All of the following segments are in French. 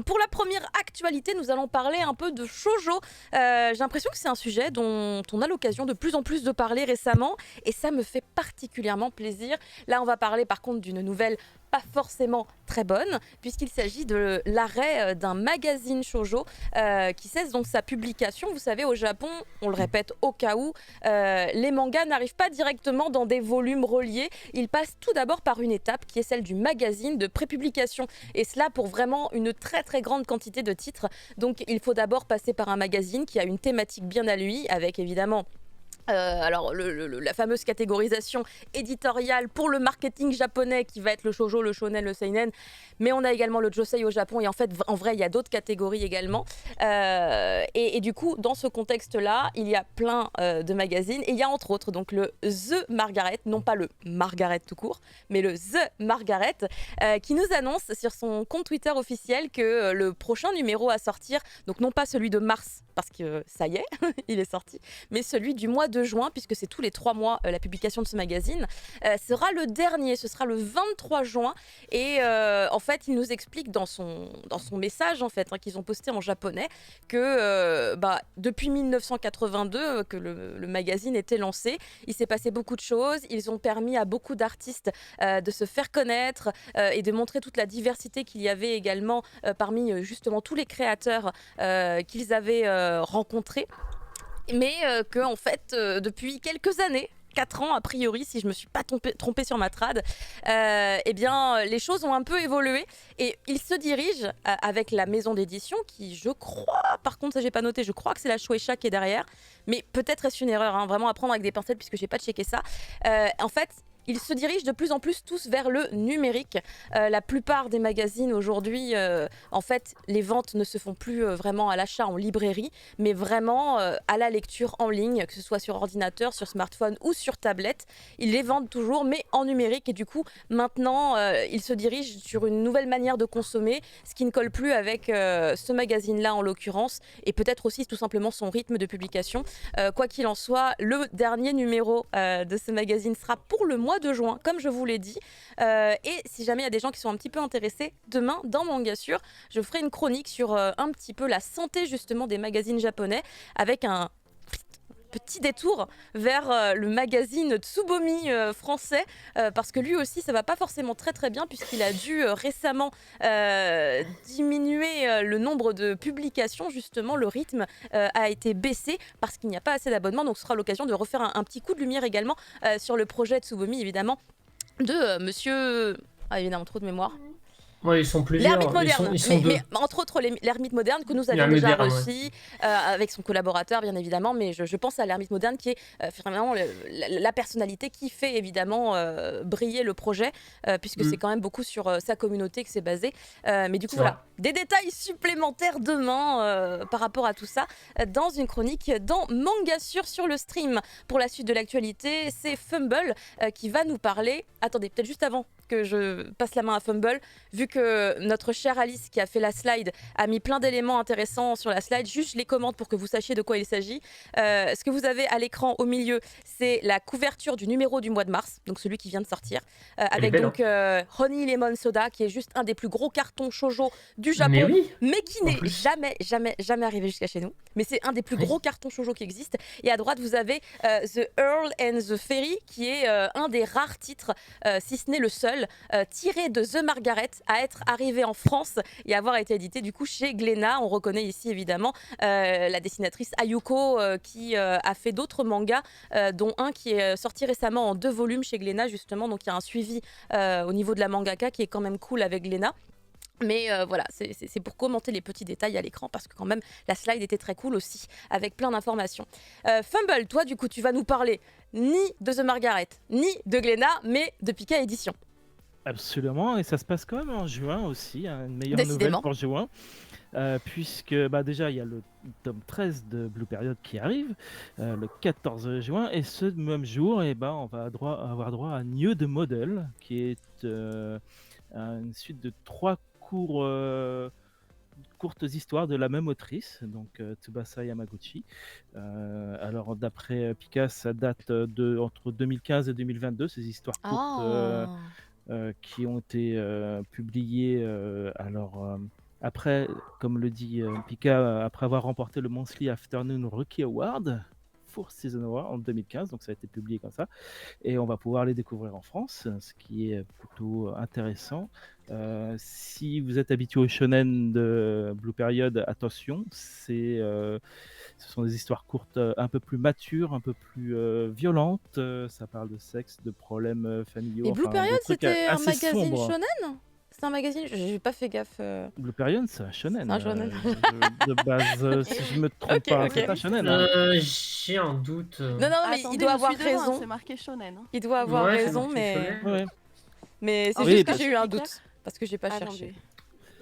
Pour la première actualité, nous allons parler un peu de shoujo. J'ai l'impression que c'est un sujet dont on a l'occasion de plus en plus de parler récemment et ça me fait particulièrement plaisir. Là, on va parler par contre d'une nouvelle pas forcément très bonne puisqu'il s'agit de l'arrêt d'un magazine shoujo qui cesse donc sa publication. Vous savez, au Japon, on le répète au cas où, les mangas n'arrivent pas directement dans des volumes reliés. Ils passent tout d'abord par une étape qui est celle du magazine de prépublication. Et cela pour vraiment une très très grande quantité de titres. Donc il faut d'abord passer par un magazine qui a une thématique bien à lui, avec évidemment alors la fameuse catégorisation éditoriale pour le marketing japonais qui va être le shoujo, le shonen, le seinen, mais on a également le josei au Japon et en fait en vrai il y a d'autres catégories également. Et du coup dans ce contexte-là il y a plein de magazines et il y a entre autres donc le The Margaret, non pas le Margaret tout court, mais le The Margaret qui nous annonce sur son compte Twitter officiel que le prochain numéro à sortir, donc non pas celui de mars parce que ça y est, il est sorti, mais celui du mois de juin, puisque c'est tous les 3 mois la publication de ce magazine, sera le dernier, ce sera le 23 juin. Et en fait, il nous explique dans son message en fait, qu'ils ont posté en japonais que depuis 1982 que le magazine était lancé, il s'est passé beaucoup de choses, ils ont permis à beaucoup d'artistes de se faire connaître et de montrer toute la diversité qu'il y avait également parmi justement tous les créateurs qu'ils avaient rencontrés, mais que en fait depuis quelques années, 4 ans a priori, si je me suis pas trompée sur ma trad, eh bien les choses ont un peu évolué et il se dirige avec la maison d'édition qui, je crois, par contre ça j'ai pas noté, je crois que c'est la Shueisha qui est derrière, mais peut-être est-ce une erreur, hein, vraiment à prendre avec des pincettes puisque j'ai pas checké ça. En fait, ils se dirigent de plus en plus tous vers le numérique. La plupart des magazines aujourd'hui, en fait, les ventes ne se font plus vraiment à l'achat en librairie, mais vraiment à la lecture en ligne, que ce soit sur ordinateur, sur smartphone ou sur tablette. Ils les vendent toujours, mais en numérique. Et du coup, maintenant, ils se dirigent sur une nouvelle manière de consommer, ce qui ne colle plus avec ce magazine-là en l'occurrence, et peut-être aussi tout simplement son rythme de publication. Quoi qu'il en soit, le dernier numéro de ce magazine sera pour le mois de juin, comme je vous l'ai dit. Et si jamais il y a des gens qui sont un petit peu intéressés, demain, dans Mangasure, je ferai une chronique sur un petit peu la santé justement des magazines japonais, avec un petit détour vers le magazine Tsubomi français, parce que lui aussi ça va pas forcément très très bien puisqu'il a dû récemment diminuer le nombre de publications, justement le rythme a été baissé parce qu'il n'y a pas assez d'abonnements, donc ce sera l'occasion de refaire un petit coup de lumière également sur le projet Tsubomi évidemment de monsieur... Ah évidemment trop de mémoire. Ouais, ils sont L'ermite plusieurs. moderne, Ils sont mais deux. entre autres l'ermite moderne que nous Il y a avions un déjà moderne, ouais. reçu avec son collaborateur bien évidemment, mais je pense à l'ermite moderne qui est finalement la personnalité qui fait évidemment briller le projet, puisque c'est Mm, quand même beaucoup sur sa communauté que c'est basé. Mais du coup c'est vrai. voilà, des détails supplémentaires demain par rapport à tout ça dans une chronique dans Mangasure sur le stream. Pour la suite de l'actualité, c'est Fumble qui va nous parler. Attendez, peut-être juste avant que je passe la main à Fumble, vu que notre chère Alice qui a fait la slide a mis plein d'éléments intéressants sur la slide, juste je les commente pour que vous sachiez de quoi il s'agit. Ce que vous avez à l'écran au milieu, c'est la couverture du numéro du mois de mars, donc celui qui vient de sortir, Elle est avec belle, hein. donc Honey Lemon Soda, qui est juste un des plus gros cartons shoujo du Mais Japon, oui, mais qui en n'est plus. jamais arrivé jusqu'à chez nous. Mais c'est un des plus gros Oui. cartons shoujo qui existe. Et à droite, vous avez The Earl and the Fairy, qui est un des rares titres, si ce n'est le seul, tiré de The Margaret à être arrivé en France et avoir été édité du coup chez Glénat. On reconnaît ici évidemment la dessinatrice Ayuko qui a fait d'autres mangas, dont un qui est sorti récemment en 2 volumes chez Glénat justement. Donc il y a un suivi au niveau de la mangaka qui est quand même cool avec Glénat. Mais voilà, c'est pour commenter les petits détails à l'écran parce que quand même la slide était très cool aussi avec plein d'informations. Fumble, toi du coup tu vas nous parler ni de The Margaret ni de Glénat mais de Pika Édition. Absolument, et ça se passe quand même en juin aussi, hein, une meilleure nouvelle Décidément. pour juin, puisque bah, déjà il y a le tome 13 de Blue Period qui arrive le 14 juin, et ce même jour, et bah, on va avoir droit à New the Model, qui est une suite de 3 courtes histoires de la même autrice, donc Tsubasa Yamaguchi. Alors d'après Pika, ça date entre 2015 et 2022, ces histoires courtes Ah. qui ont été publiées Après, comme le dit Pika, après avoir remporté le Monthly Afternoon Rookie Award, Fourth Season Award en 2015, donc ça a été publié comme ça, et on va pouvoir les découvrir en France, ce qui est plutôt intéressant. Si vous êtes habitué au shonen de Blue Period, attention, ce sont des histoires courtes un peu plus matures, un peu plus violentes. Ça parle de sexe, de problèmes familiaux, Mais Blue enfin de Period, trucs c'était un assez magazine sombres. shonen? C'est un magazine, j'ai pas fait gaffe. Blue Period, c'est un C'est shonen. un shonen. De base, si je me trompe Ok, pas, ok. c'est un shonen. Hein. J'ai un doute. Non, non, mais il Attendez, doit je avoir suis dedans, raison. c'est marqué shonen. Il doit avoir Ouais, c'est raison, marqué mais shonen. Ouais. mais c'est En juste Oui, que parce- j'ai eu un Pika. doute parce que j'ai pas cherché.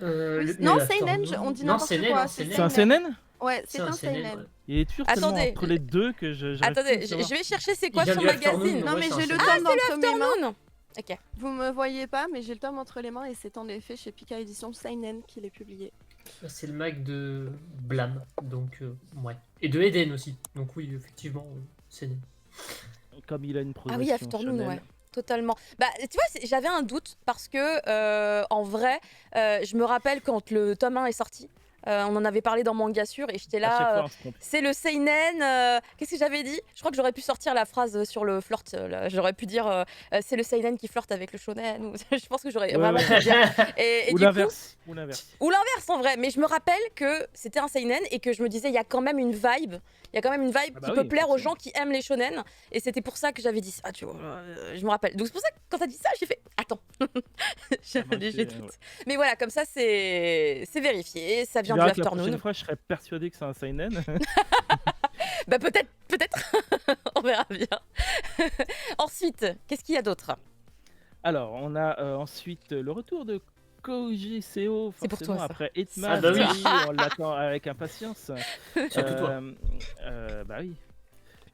Attendez. Le- Non, mais seinen, attends, on dit non, n'importe seinen, quoi, non, c'est C'est un seinen. seinen. Ouais, c'est un seinen, seinen. ouais. Il est toujours tellement Attendez, entre les deux que j'arrive plus à Attendez, je savoir. vais chercher c'est quoi Il vient son du Afternoon, magazine. Non, ouais, mais c'est un j'ai le seinen. tome entre mes mains. Afternoon. Ok. Vous me voyez pas, mais j'ai le tome entre les mains et c'est en effet chez Pika Édition Seinen qu'il est publié. C'est le mag de Blam, donc ouais. Et de Eden aussi. Donc oui, effectivement, seinen. Comme il a une Ah progression oui, Afternoon, shonen. ouais. Totalement. Bah, tu vois, j'avais un doute parce que, en vrai, je me rappelle quand le tome 1 est sorti, on en avait parlé dans Mangassure et j'étais À chaque là, fois, on se trompe. c'est le seinen. Qu'est-ce que j'avais dit? Je crois que j'aurais pu sortir la phrase sur le flirt. J'aurais pu dire c'est le seinen qui flirte avec le shonen. Ou... je pense que j'aurais Ouais, vraiment ouais. pu dire. Et Ou du coup, l'inverse. Ou l'inverse. ou l'inverse en vrai, mais je me rappelle que c'était un seinen et que je me disais il y a quand même une vibe, il y a quand même une vibe Ah bah qui peut oui, plaire aux forcément. gens qui aiment les shonen et c'était pour ça que j'avais dit ça, tu vois, je me rappelle. Donc c'est pour ça que quand t'as dit ça, j'ai fait attends. J'ai Moi, un léger c'est- doute. ouais. Mais voilà, comme ça c'est vérifié, ça Tu vient du verras que la Afternoon. prochaine fois, je serais persuadé que c'est un seinen. Bah peut-être, on verra bien. Ensuite, qu'est-ce qu'il y a d'autre? Alors, on a ensuite le retour de Koji Seo, C'est pour forcément, toi, ça. après Hitman. Ah bah oui. On l'attend avec impatience. Surtout toi. Bah oui.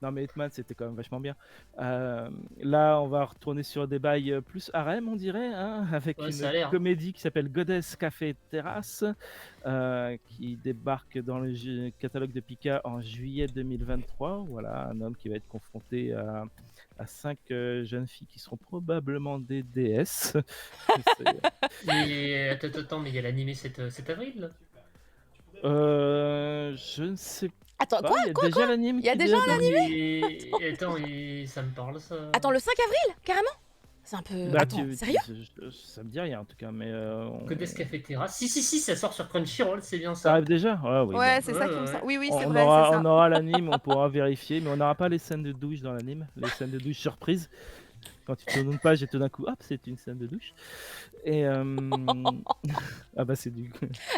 Non, mais Hitman, c'était quand même vachement bien. Là, on va retourner sur des bails plus harem, on dirait, hein, avec Ouais, ça a l'air. une comédie qui s'appelle Goddess Café Terrasse, qui débarque dans le catalogue de Pika en juillet 2023. Voilà, un homme qui va être confronté à 5 jeunes filles qui seront probablement des déesses. Mais attends, mais il y a l'animé cet avril là. Je ne sais Attends, pas, quoi? il y a déjà l'anime. Il y a qui déjà débarque. Attends, ça me parle ça. Attends, le 5 avril, carrément? C'est un peu... Bah, Attends, sérieux? ça me dit rien en tout cas, mais Goddess Café Terrasse. Si, ça sort sur Crunchyroll, c'est bien ça ça. arrive déjà. Ouais, oui, Ouais, bon. c'est ça qui me Ouais. semble. Oui, oui, On c'est vrai, aura, c'est ça. on aura l'anime, on pourra vérifier, mais on n'aura pas les scènes de douche dans l'anime, les scènes de douche surprise. Quand tu tournes une page et tout d'un coup, hop, c'est une scène de douche. Et ah bah c'est du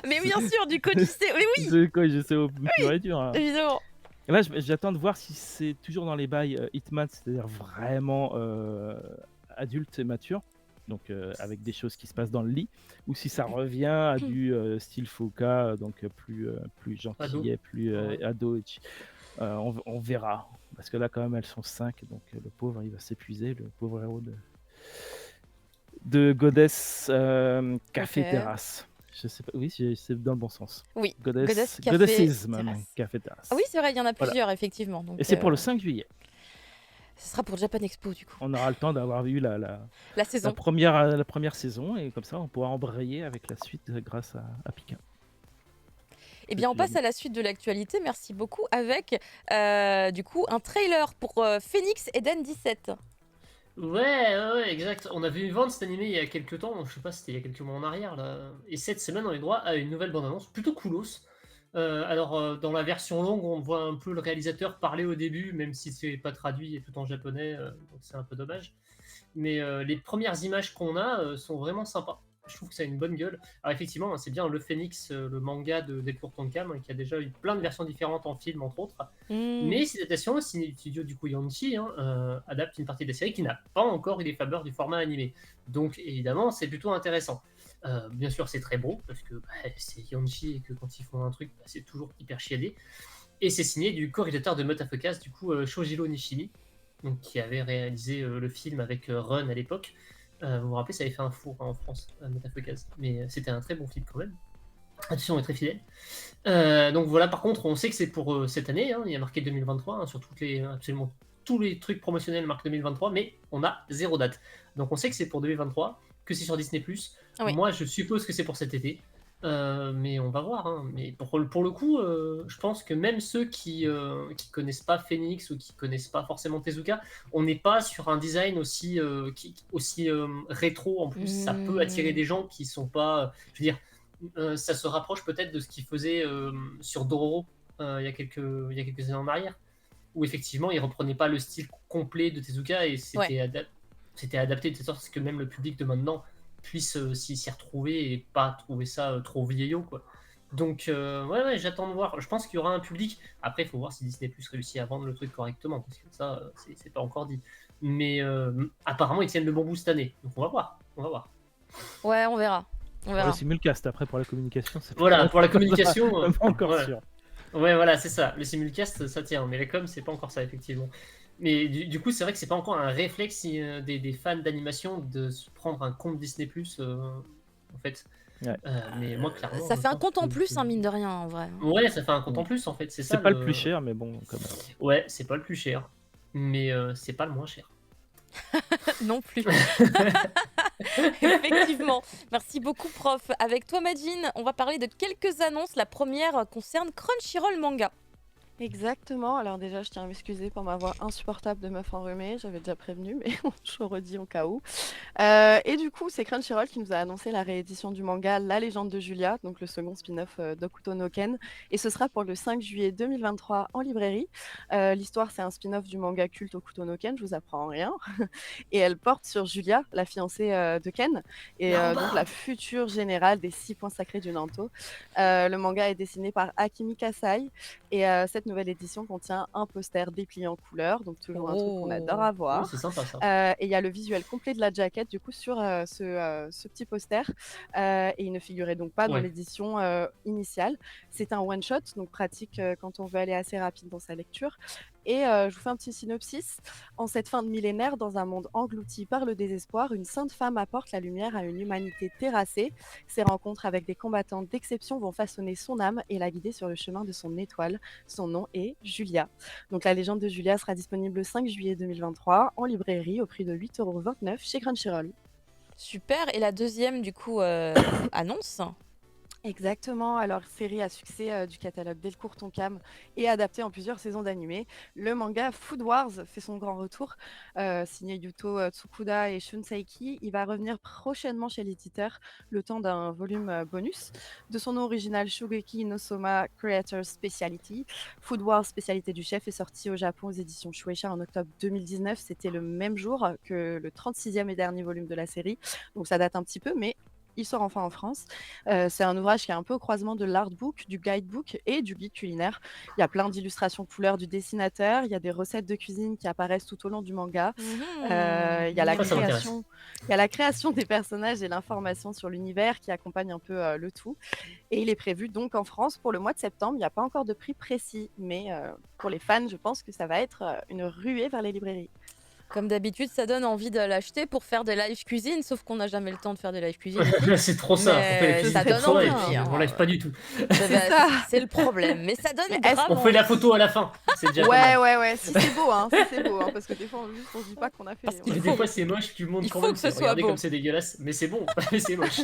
Mais bien sûr, du Koji Seo, oui, oui, de quoi je sais au pur et dur. Hein. évidemment. Et là, j'attends de voir si c'est toujours dans les bails Hitman, c'est-à-dire vraiment adulte et mature, donc avec des choses qui se passent dans le lit, ou si ça revient à du style Fuka, donc plus gentillet, plus Ouais. ado. On verra, parce que là quand même elles sont 5, donc le pauvre il va s'épuiser, le pauvre héros de Goddess Café Ok. Terrasse. Je sais pas, oui, c'est dans le bon sens. Oui, Goddess Goddess Café Goddesses, même, Terrasse. Café Terrasse. Ah oui, c'est vrai, il y en a Voilà. plusieurs, effectivement. Donc, Et c'est pour le 5 juillet. Ce sera pour Japan Expo, du coup. On aura le temps d'avoir vu la La saison. première saison, et comme ça on pourra embrayer avec la suite grâce à Pika. Eh bien, on passe à la suite de l'actualité. Merci beaucoup. Avec, du coup, un trailer pour Phoenix Eden 17. Ouais, exact. On avait vu vendre cet animé il y a quelques temps, je sais pas, c'était il y a quelques mois en arrière là. Et cette semaine, on a eu droit à une nouvelle bande-annonce plutôt coolos. Dans la version longue, on voit un peu le réalisateur parler au début, même si c'est pas traduit et tout en japonais, donc c'est un peu dommage. Mais les premières images qu'on a sont vraiment sympas. Je trouve que ça a une bonne gueule. Alors effectivement, c'est bien le Phoenix, le manga de Delcourt Tonkam, qui a déjà eu plein de versions différentes en film, entre autres. Mais cette adaptation, le studio du coup Yanchi adapte une partie de la série qui n'a pas encore eu les faveurs du format animé. Donc évidemment, c'est plutôt intéressant. Bien sûr, c'est très beau, parce que c'est Yanchi et que quand ils font un truc, c'est toujours hyper chiadé. Et c'est signé du co-réalisateur de Motafocas, du coup Shojiro Nishimi, donc, qui avait réalisé le film avec Run à l'époque. Vous vous rappelez, ça avait fait un four en France, Motafocas. Mais c'était un très bon film quand même. Attention, on est très fidèle. Donc voilà, par contre, on sait que c'est pour cette année, hein, il y a marqué 2023, hein, sur absolument tous les trucs promotionnels marquent 2023, mais on a 0 date. Donc on sait que c'est pour 2023, que c'est sur Disney+. Ah oui. Moi, je suppose que c'est pour cet été. Mais on va voir, hein. Mais pour le coup, je pense que même ceux qui connaissent pas Phoenix ou qui connaissent pas forcément Tezuka, on n'est pas sur un design aussi rétro. En plus, ça peut attirer des gens qui sont pas. Je veux dire, ça se rapproche peut-être de ce qu'il faisait sur Dororo il y a quelques années en arrière, où effectivement, il reprenait pas le style complet de Tezuka et c'était adapté de telle sorte que même le public de maintenant puisse s'y retrouver et pas trouver ça trop vieillot, quoi. Donc, ouais, j'attends de voir. Je pense qu'il y aura un public. Après, il faut voir si Disney Plus réussit à vendre le truc correctement, parce que ça, c'est pas encore dit. Mais apparemment, ils tiennent le bon bout cette année. Donc, on va voir. On va voir. Ouais, on verra. On Pour verra. le simulcast, après pour la communication, c'est Voilà, pour la communication. pas encore ouais. sûr. Ouais, voilà, c'est ça. Le simulcast, ça tient. Mais la com, c'est pas encore ça, effectivement. Mais du coup, c'est vrai que c'est pas encore un réflexe des fans d'animation de se prendre un compte Disney Plus, en fait. Ouais. Mais moi, clairement. Ça je fait un pense compte en que- plus, hein, mine de rien, en vrai. Ouais, ça fait un compte en plus, en fait. C'est ça. C'est pas le plus cher, mais bon, quand même. Ouais, c'est pas le plus cher. Mais c'est pas le moins cher. Non plus. Effectivement. Merci beaucoup, prof. Avec toi, Madine, on va parler de quelques annonces. La première concerne Crunchyroll Manga. Exactement. Alors déjà, je tiens à m'excuser pour ma voix insupportable de meuf enrhumée. J'avais déjà prévenu, mais je le redis au cas où. Et du coup, c'est Crunchyroll qui nous a annoncé la réédition du manga La Légende de Julia, donc le second spin-off d'Hokuto no Ken. Et ce sera pour le 5 juillet 2023 en librairie. L'histoire, c'est un spin-off du manga culte Hokuto no Ken, je vous apprends rien. Et elle porte sur Julia, la fiancée de Ken, et donc la future générale des 6 points sacrés du Nanto. Le manga est dessiné par Akimi Kasai. Et cette nouvelle édition contient un poster déplié en couleur, donc toujours un truc qu'on adore Ouais, avoir. c'est sympa ça. Et il y a le visuel complet de la jaquette du coup sur ce petit poster. Et il ne figurait donc pas dans Ouais. l'édition initiale. C'est un one shot, donc pratique quand on veut aller assez rapide dans sa lecture. Et je vous fais un petit synopsis. En cette fin de millénaire, dans un monde englouti par le désespoir, une sainte femme apporte la lumière à une humanité terrassée. Ses rencontres avec des combattants d'exception vont façonner son âme et la guider sur le chemin de son étoile. Son nom est Julia. Donc la légende de Julia sera disponible le 5 juillet 2023 en librairie au prix de 8,29 € chez Crunchyroll. Super. Et la deuxième, du coup, annonce. Exactement, alors série à succès du catalogue Delcourt Tonkam et adaptée en plusieurs saisons d'animé, le manga Food Wars fait son grand retour, signé Yuto Tsukuda et Shun Saiki. Il va revenir prochainement chez l'éditeur, le temps d'un volume bonus. De son nom original Shogeki no Soma Creator Speciality, Food Wars spécialité du chef est sorti au Japon aux éditions Shueisha en octobre 2019. C'était le même jour que le 36e et dernier volume de la série, donc ça date un petit peu, mais il sort enfin en France. C'est un ouvrage qui est un peu au croisement de l'artbook, du guidebook et du guide culinaire. Il y a plein d'illustrations couleurs du dessinateur, il y a des recettes de cuisine qui apparaissent tout au long du manga. Il y a la Ça m'intéresse. création, il y a la création des personnages et l'information sur l'univers qui accompagne un peu le tout. Et il est prévu donc en France pour le mois de septembre. Il n'y a pas encore de prix précis, mais pour les fans, je pense que ça va être une ruée vers les librairies. Comme d'habitude, ça donne envie de l'acheter pour faire des live cuisine, sauf qu'on n'a jamais le temps de faire des live cuisine. C'est trop ça. Mais On fait les cuisines ça pour donne soi et envie, puis hein. on lève pas du tout. ça. C'est le problème. Mais ça donne Mais est-ce grave On fait la envie. photo à la fin. C'est déjà pas mal. Ouais, si c'est beau, hein, si c'est beau, hein, parce que des fois, on se dit pas qu'on a fait. Parce on qu'il a Et fait. des fois c'est moche, tu montres Il quand faut même. que ce c'est- soit Regardez beau. comme c'est dégueulasse, mais c'est bon, mais c'est moche.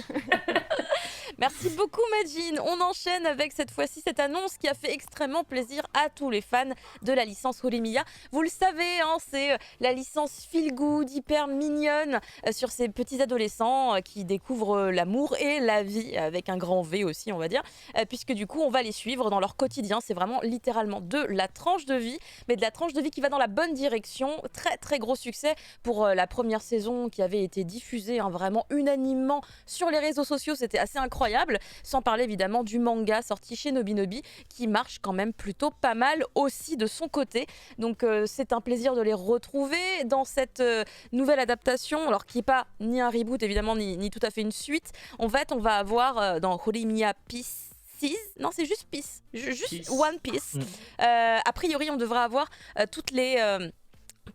Merci beaucoup Madine. On enchaîne avec cette fois-ci cette annonce qui a fait extrêmement plaisir à tous les fans de la licence Horimiya. Vous le savez, hein, c'est la licence feel good, hyper mignonne sur ces petits adolescents qui découvrent l'amour et la vie avec un grand V aussi, on va dire, puisque du coup on va les suivre dans leur quotidien. C'est vraiment littéralement de la tranche de vie, mais de la tranche de vie qui va dans la bonne direction. Très très gros succès pour la première saison qui avait été diffusée vraiment unanimement sur les réseaux sociaux. C'était assez incroyable, sans parler évidemment du manga sorti chez Nobinobi qui marche quand même plutôt pas mal aussi de son côté. Donc c'est un plaisir de les retrouver dans cette nouvelle adaptation, alors qui n'est pas ni un reboot évidemment ni tout à fait une suite. En fait on va avoir dans Horimiya Peace, non c'est juste Peace, juste Peace. One Piece. A priori on devra avoir toutes les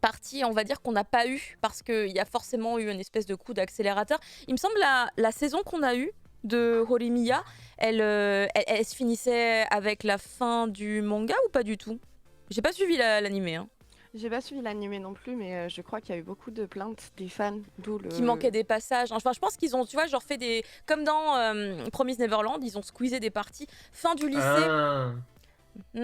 partie, on va dire, qu'on n'a pas eu parce qu'il y a forcément eu une espèce de coup d'accélérateur. Il me semble la saison qu'on a eue de Horimiya, elle se finissait avec la fin du manga ou pas du tout? J'ai pas suivi l'animé. Hein. J'ai pas suivi l'animé non plus, mais je crois qu'il y a eu beaucoup de plaintes des fans, d'où le... Qui manquait des passages. Enfin, je pense qu'ils ont, tu vois, genre fait des. Comme dans Promise Neverland, ils ont squeezé des parties. Fin du lycée. Ah. Bah,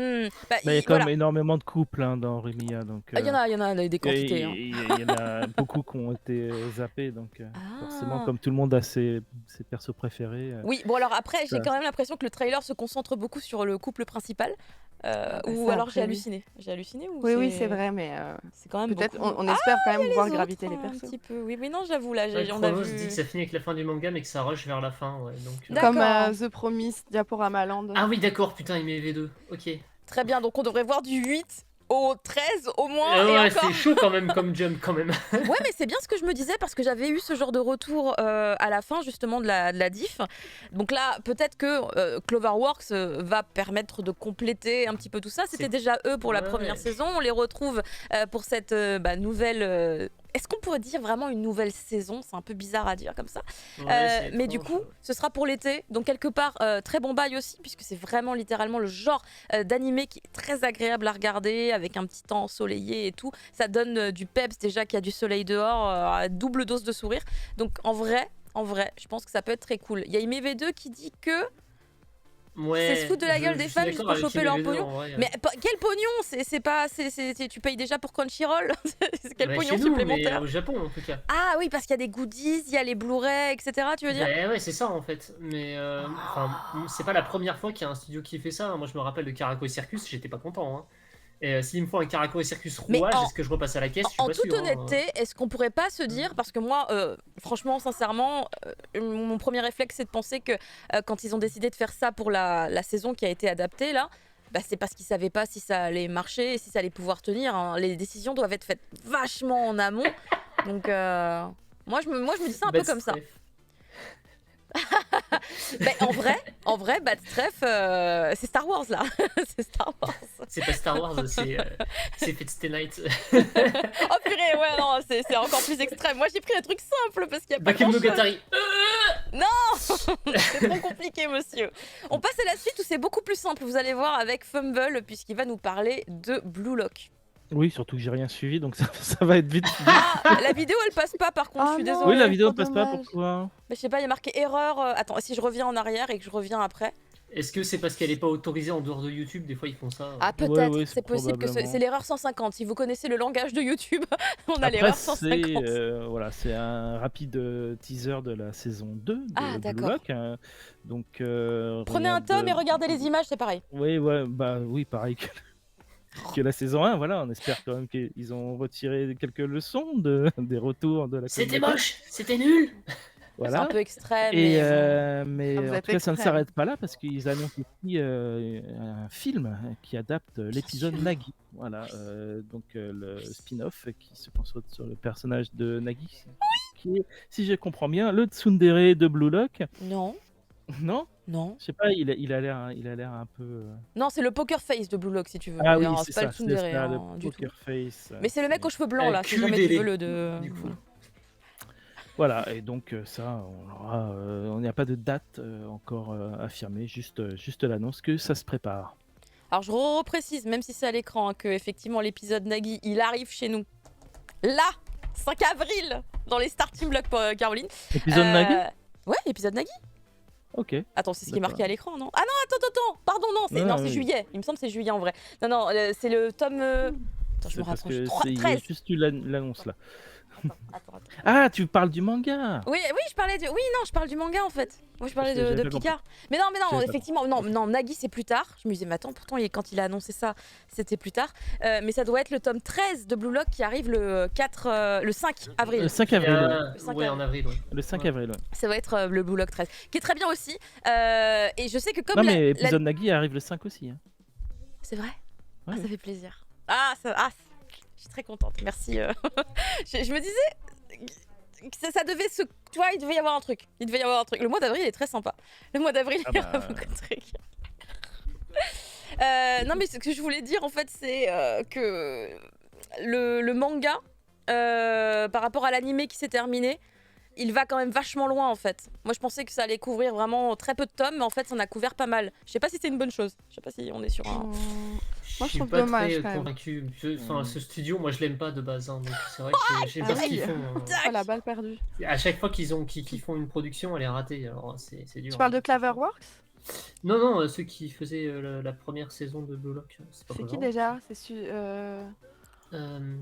Bah, il y a quand voilà. même énormément de couples dans Remiya, donc Il y en a des quantités. hein. il y en a beaucoup qui ont été zappés, donc forcément, Ah. comme tout le monde a ses persos préférés. Oui, bon alors après, j'ai Ça- quand même l'impression que le trailer se concentre beaucoup sur le couple principal. bah Ou ça, alors j'ai après, oui. halluciné. J'ai halluciné ou Oui, c'est vrai, mais C'est quand même peut-être beaucoup. on espère quand même Les voir autres, graviter les un persos. petit peu. Oui, mais non, j'avoue, là, Ouais, on a Chronos vu. dit que ça finit avec la fin du manga, mais que ça rush vers la fin. Ouais, donc, D'accord. Comme The Promise, Diaporama Land. Ah oui, d'accord, putain, il met V2. Ok. Très bien, donc on devrait voir du 8 au 13 au moins. et Ouais, encore. c'est chaud quand même comme jump quand même. Ouais, mais c'est bien ce que je me disais parce que j'avais eu ce genre de retour à la fin justement de la diff. Donc là, peut-être que Cloverworks va permettre de compléter un petit peu tout ça. C'était C'est- déjà eux pour la Ouais. première saison. On les retrouve pour cette nouvelle. Est-ce qu'on pourrait dire vraiment une nouvelle saison? C'est un peu bizarre à dire comme ça. Ouais, c'est Mais du étrange. coup, ce sera pour l'été. Donc quelque part, très bon bail aussi, puisque c'est vraiment littéralement le genre d'animé qui est très agréable à regarder, avec un petit temps ensoleillé et tout. Ça donne du peps déjà qu'il y a du soleil dehors, double dose de sourire. Donc en vrai, je pense que ça peut être très cool. Il y a IMV2 qui dit que Ouais, c'est se foutre de la gueule des je suis fans juste d'accord pour avec choper leur IMV2, pognon. en vrai. Mais quel pognon? C'est pas, tu payes déjà pour Crunchyroll. Quel Bah, pognon chez nous, supplémentaire? mais au Japon en tout cas. Ah oui, parce qu'il y a des goodies, il y a les Blu-ray, etc. Tu veux dire? Bah ouais, c'est ça en fait. Mais enfin, c'est pas la première fois qu'il y a un studio qui fait ça. Moi, je me rappelle de Caraco et Circus, j'étais pas content. Hein. Et s'il me faut un Caraco et Circus Mais rouage, en- est-ce que je repasse à la caisse? Je suis En pas toute sûr. Hein. honnêteté, est-ce qu'on pourrait pas se dire, parce que moi, franchement, sincèrement, mon premier réflexe c'est de penser que quand ils ont décidé de faire ça pour la saison qui a été adaptée là, bah, c'est parce qu'ils savaient pas si ça allait marcher et si ça allait pouvoir tenir. hein. Les décisions doivent être faites vachement en amont. Donc moi je me dis ça un peu Bad comme ça. Stref. Mais en vrai, Bad Stref, c'est Star Wars là. c'est Star Wars. C'est pas Star Wars, c'est Fate Stay Night. Oh purée, ouais, non, c'est encore plus extrême. Moi j'ai pris un truc simple parce qu'il y a pas Bakemonogatari. C'est trop compliqué, monsieur. On passe à la suite où c'est beaucoup plus simple. Vous allez voir avec Fumble, puisqu'il va nous parler de Blue Lock. Oui, surtout que j'ai rien suivi, donc ça va être vite. Ah, la vidéo, elle passe pas par contre, Ah je suis non. désolée. Oui, la c'est vidéo trop passe pas, dommage. pourquoi? Mais je sais pas, il y a marqué erreur. Attends, si je reviens en arrière et que je reviens après. Est-ce que c'est parce qu'elle est pas autorisée en dehors de YouTube? Des fois, ils font ça. Ah, peut-être, ouais, c'est possible que probablement. c'est l'erreur 150. Si vous connaissez le langage de YouTube, on a Après, l'erreur c'est 150. voilà, c'est un rapide teaser de la saison 2 de Ah, Blue d'accord. Lock, hein. Donc, Prenez un tome et regardez les images, c'est pareil. Oui, ouais, bah oui, pareil que la saison 1, voilà, on espère quand même qu'ils ont retiré quelques leçons des retours de la C'était communauté. moche, c'était nul. C'est un Voilà. peu extrême. Et mais mais Ah, vous en êtes tout cas, ça ne extrême. s'arrête pas là parce qu'ils annoncent aussi un film qui adapte l'épisode sûr. Nagi. Voilà, donc le spin-off qui se concentre sur le personnage de Nagi, qui est, si je comprends bien, le tsundere de Blue Lock. Non, Non, non. je sais pas, il a l'air un peu. Non, c'est le poker face de Blue Lock si tu veux. Ah Mais, oui, hein, c'est pas ça, le c'est tsundere ça, hein, le du tout. poker face. Mais c'est le mec aux cheveux blancs là, si jamais tu Cul-délé, veux le de. du coup. Voilà, et donc ça, on n'y a pas de date encore affirmée, juste l'annonce que ça se prépare. Alors je reprécise, même si c'est à l'écran, hein, que effectivement l'épisode Nagi, il arrive chez nous. Là, 5 avril, dans les starting blocks pour Caroline. Épisode Nagi. Ouais, l'épisode Nagi. Ok. Attends, c'est ce qui est marqué D'accord. à l'écran, non? Ah non, attends, pardon, non, c'est Non, non, c'est oui. juillet. Il me semble que c'est juillet en vrai. Non, c'est le tome. Attends, je C'est me parce rapproche. que 13. juste eu l'annonce là. Attends. Ah, tu parles du manga. Oui, je parlais du. Oui, non, je parle du manga en fait. Moi, je parlais Parce que de j'avais pas Picard. Mais non, J'avais pas effectivement, non, Nagi, c'est plus tard. Je me disais, mais attends, pourtant, quand il a annoncé ça, c'était plus tard. Mais ça doit être le tome 13 de Blue Lock qui arrive le 5 avril. Le 5 avril. Ouais. Le 5 Ouais, en avril. Ouais. Le 5 Ouais. avril. Ouais. Ça va être le Blue Lock 13, qui est très bien aussi. Et je sais que comme Non, la- mais la- épisode Nagi arrive le 5 aussi. Hein. C'est vrai. Ouais, Ça ouais. fait plaisir. Je suis très contente. Merci. Je me disais que ça devait se. Tu vois, il devait y avoir un truc. Le mois d'avril est très sympa. Le mois d'avril, Ah il y aura bah. beaucoup de trucs. Non, mais ce que je voulais dire en fait, c'est que le manga, par rapport à l'animé qui s'est terminé, il va quand même vachement loin en fait. Moi je pensais que ça allait couvrir vraiment très peu de tomes, mais en fait ça en a couvert pas mal. Je sais pas si c'est une bonne chose. Je sais pas si on est sur un. Moi, je suis trouve pas dommage, très quand même. convaincu. Enfin, ce studio, moi je l'aime pas de base. Donc c'est vrai que j'aime pas ce qu'ils aïe. font. Oh, la balle perdue. À chaque fois qu'ils font une production, elle est ratée. Alors c'est dur. Tu parles de Claverworks? Non, non, ceux qui faisaient la première saison de Blue Lock. C'est pas C'est qui Clover. déjà?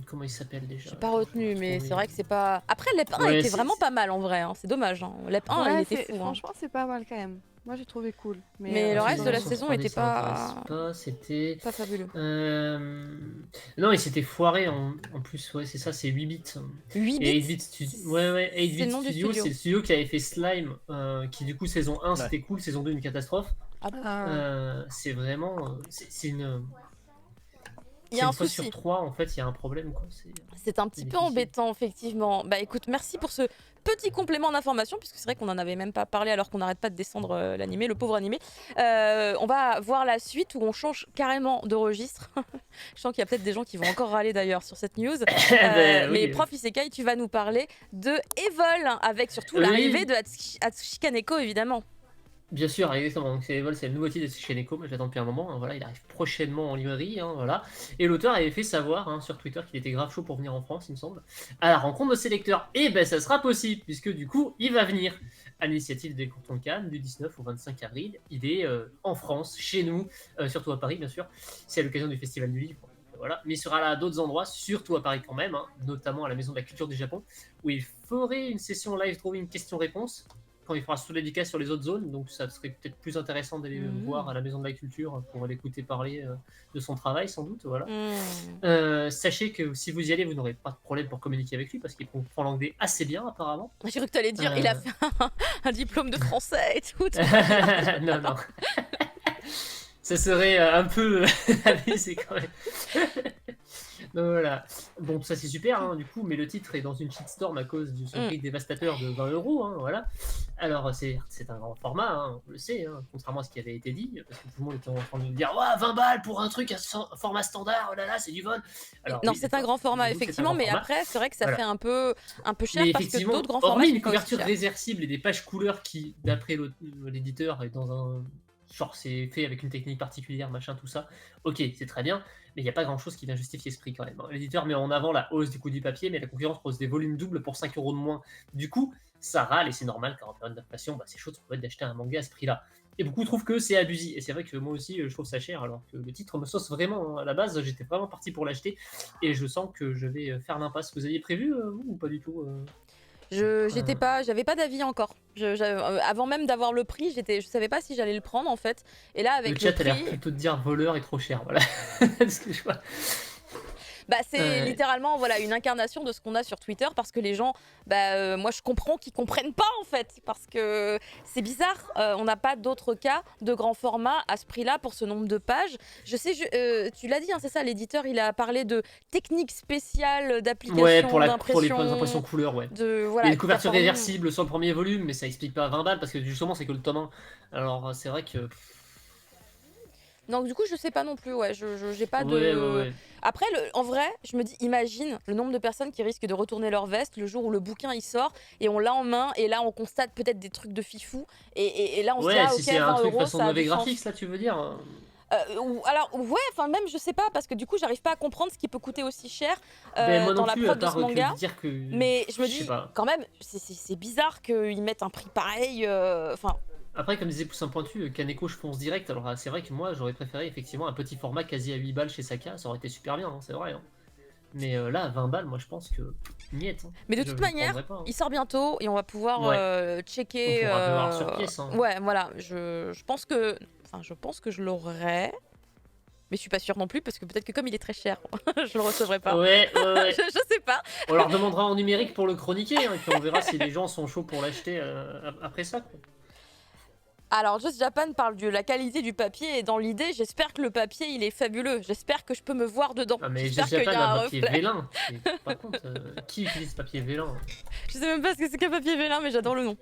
Comment il s'appelle déjà? J'ai pas Attends, je retenu, vais mais retrouver. c'est vrai que c'est pas. Après, Lep 1 Ouais, était c'est- vraiment pas mal en vrai. Hein. C'est dommage. Hein. Lep 1, il était fou. Hein. Franchement, c'est pas mal quand même. Moi, j'ai trouvé cool. Mais le je reste sais de la pas. Sur saison 3D, était ça pas- m'intéresse pas, c'était. Pas fabuleux. Non, il s'était foiré en plus, ouais, c'est ça, c'est 8 bits. 8 Et 8 bits. bits Studio. Ouais, 8 C'est bits le nom du Studio, studio. c'est le studio qui avait fait Slime, qui du coup, saison 1 Ouais. c'était cool, saison 2 une catastrophe. Ah. C'est vraiment. C'est une. Il y a un une fois souci. sur 3, en fait, il y a un problème, quoi. C'est un petit C'est peu difficile. embêtant, effectivement. Bah écoute, merci pour ce petit complément d'information, puisque c'est vrai qu'on en avait même pas parlé alors qu'on n'arrête pas de descendre l'animé, le pauvre animé. On va voir la suite où on change carrément de registre. Je sens qu'il y a peut-être des gens qui vont encore râler d'ailleurs sur cette news. Ben, Mais oui. prof Isekai, tu vas nous parler de Evol, avec surtout Oui. l'arrivée de Atsushi Kaneko, évidemment. Bien sûr, exactement. Donc, c'est le nouveau titre de Tsuchineko, moi je l'attends depuis un moment. Hein, voilà, il arrive prochainement en librairie. Hein, voilà. Et l'auteur avait fait savoir sur Twitter qu'il était grave chaud pour venir en France, il me semble, à la rencontre de ses lecteurs. Et ben ça sera possible, puisque du coup, il va venir à l'initiative des Cantons de Cannes du 19 au 25 avril. Il est en France, chez nous, surtout à Paris, bien sûr. C'est à l'occasion du Festival du Livre. Voilà. Mais il sera là à d'autres endroits, surtout à Paris quand même, hein, notamment à la Maison de la Culture du Japon, où il ferait une session live drawing question-réponse quand il fera sous dédicace sur les autres zones, donc ça serait peut-être plus intéressant d'aller le voir à la Maison de la Culture pour l'écouter parler de son travail, sans doute. Voilà. Sachez que si vous y allez, vous n'aurez pas de problème pour communiquer avec lui, parce qu'il comprend l'anglais assez bien, apparemment. J'ai cru que tu allais dire, il a fait un diplôme de français et tout. Non, non. Ça serait un peu abusé quand même. Donc voilà. Bon, ça c'est super, hein, du coup, mais le titre est dans une shitstorm à cause du son prix dévastateur de 20 €. Hein, voilà. Alors, c'est un grand format, hein, on le sait, hein, contrairement à ce qui avait été dit, parce que tout le monde était en train de dire ouais, 20 balles pour un truc à format standard, oh là là, c'est du vol. Alors, non, oui, c'est un grand format, j'avoue que c'est un effectivement, grand mais format. après, c'est vrai que ça Voilà. fait un peu cher Mais parce que effectivement, d'autres grands formats hormis sont une pas aussi couverture chers. réversible et des pages couleurs qui, d'après l'éditeur, est dans un genre c'est fait avec une technique particulière, machin, tout ça. Ok, c'est très bien, mais il n'y a pas grand chose qui vient justifier ce prix quand même. Hein. L'éditeur met en avant la hausse du coût du papier, mais la concurrence propose des volumes doubles pour 5 € de moins. Du coup, ça râle et c'est normal car en période d'inflation, c'est chaud de trouver d'acheter un manga à ce prix-là. Et beaucoup trouvent que c'est abusé. Et c'est vrai que moi aussi, je trouve ça cher, alors que le titre me sauce vraiment. Hein. À la base, j'étais vraiment parti pour l'acheter et je sens que je vais faire l'impasse. Vous aviez prévu, vous, ou pas du tout J'avais pas d'avis encore. Avant même d'avoir le prix, je savais pas si j'allais le prendre en fait. Et là, avec Le chat a l'air prix, plutôt de dire voleur est trop cher, voilà. Ce que je vois. bah, c'est Ouais. littéralement voilà, une incarnation de ce qu'on a sur Twitter parce que les gens, moi je comprends qu'ils comprennent pas en fait. Parce que c'est bizarre, on n'a pas d'autres cas de grand format à ce prix-là pour ce nombre de pages. Je sais, tu l'as dit, hein, c'est ça, l'éditeur il a parlé de techniques spéciales d'application, Ouais, pour les d'impression. impressions couleurs, ouais. De, Il voilà, y a une couverture performance. réversible sur le premier volume, mais ça explique pas 20 balles parce que justement c'est que le tome 1. Alors c'est vrai que. Donc du coup, je sais pas non plus, ouais, j'ai pas de... Ouais. Après, en vrai, je me dis, imagine le nombre de personnes qui risquent de retourner leur veste le jour où le bouquin il sort et on l'a en main et là on constate peut-être des trucs de fifou et là on se dit, Ouais, ah si ok, c'est un 20 truc €, façon ça a mauvais du sens. graphics, là tu veux dire Alors ouais, enfin même je sais pas parce que du coup j'arrive pas à comprendre ce qui peut coûter aussi cher Ben, moi non dans la plus, prod à de ce part que manga. de dire que. Mais je me sais dis, pas. quand même, c'est bizarre qu'ils mettent un prix pareil. Enfin, Après, comme disait Poussin Pointu, Kaneko je fonce direct. Alors c'est vrai que moi j'aurais préféré effectivement un petit format quasi à 8 balles chez Saka, ça aurait été super bien, hein, c'est vrai. Hein. Mais là, à 20 balles, moi je pense que. Niet, hein. mais de Je toute le manière, prendrais pas, hein. il sort bientôt et on va pouvoir checker. On pourra le voir sur pièce, hein. Ouais, voilà. Je pense que, je l'aurai. Mais je suis pas sûre non plus parce que peut-être que comme il est très cher, je le recevrai pas. Ouais. je sais pas. On leur demandera en numérique pour le chroniquer, hein, et puis on verra si les gens sont chauds pour l'acheter après ça. Quoi. Alors, Just Japan parle de la qualité du papier et dans l'idée, j'espère que le papier il est fabuleux. J'espère que je peux me voir dedans. Ah, mais J'espère Just qu'il y Japan a a un un papier reflet. vélin. Par contre, qui utilise papier vélin Je sais même pas ce que c'est qu'un papier vélin, mais j'adore le nom.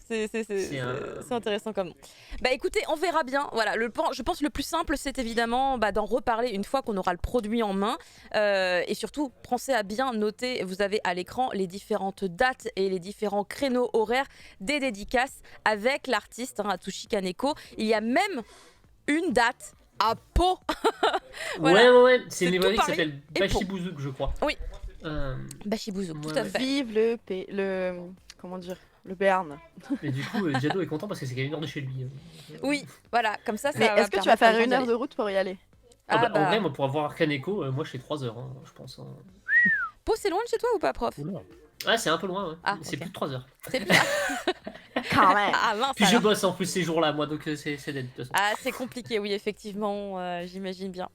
C'est intéressant comme nom. Bah écoutez, on verra bien. Voilà, je pense le plus simple, c'est évidemment d'en reparler une fois qu'on aura le produit en main. Et surtout, pensez à bien noter, vous avez à l'écran les différentes dates et les différents créneaux horaires des dédicaces avec l'artiste, Atsushi Kaneko. Il y a même une date à Pau. Voilà. Ouais. C'est C'est une tout librairie qui Paris s'appelle et Pau. Bashibuzuk, je crois. Oui. Euh, Bashibuzuk, tout Ouais, à ouais. fait. Vive le comment dire, le Béarn. Et du coup, Jado est content parce que c'est qu'à 1 heure de chez lui. Oui, voilà, comme ça Mais va est-ce que tu permettre vas à faire les gens 1 d'y heure aller. de route pour y aller? En vrai, moi, pour avoir Kaneko, moi je fais 3 heures, je pense. Pau, c'est loin de chez toi ou pas, prof? Oula. Ah, c'est un peu loin, ouais. Ah, C'est ok. plus de 3 heures. C'est bien. Quand même. Ah mince Puis je alors. bosse en plus ces jours-là, moi, donc c'est dead de toute façon. Ah, c'est compliqué, oui, effectivement, j'imagine bien.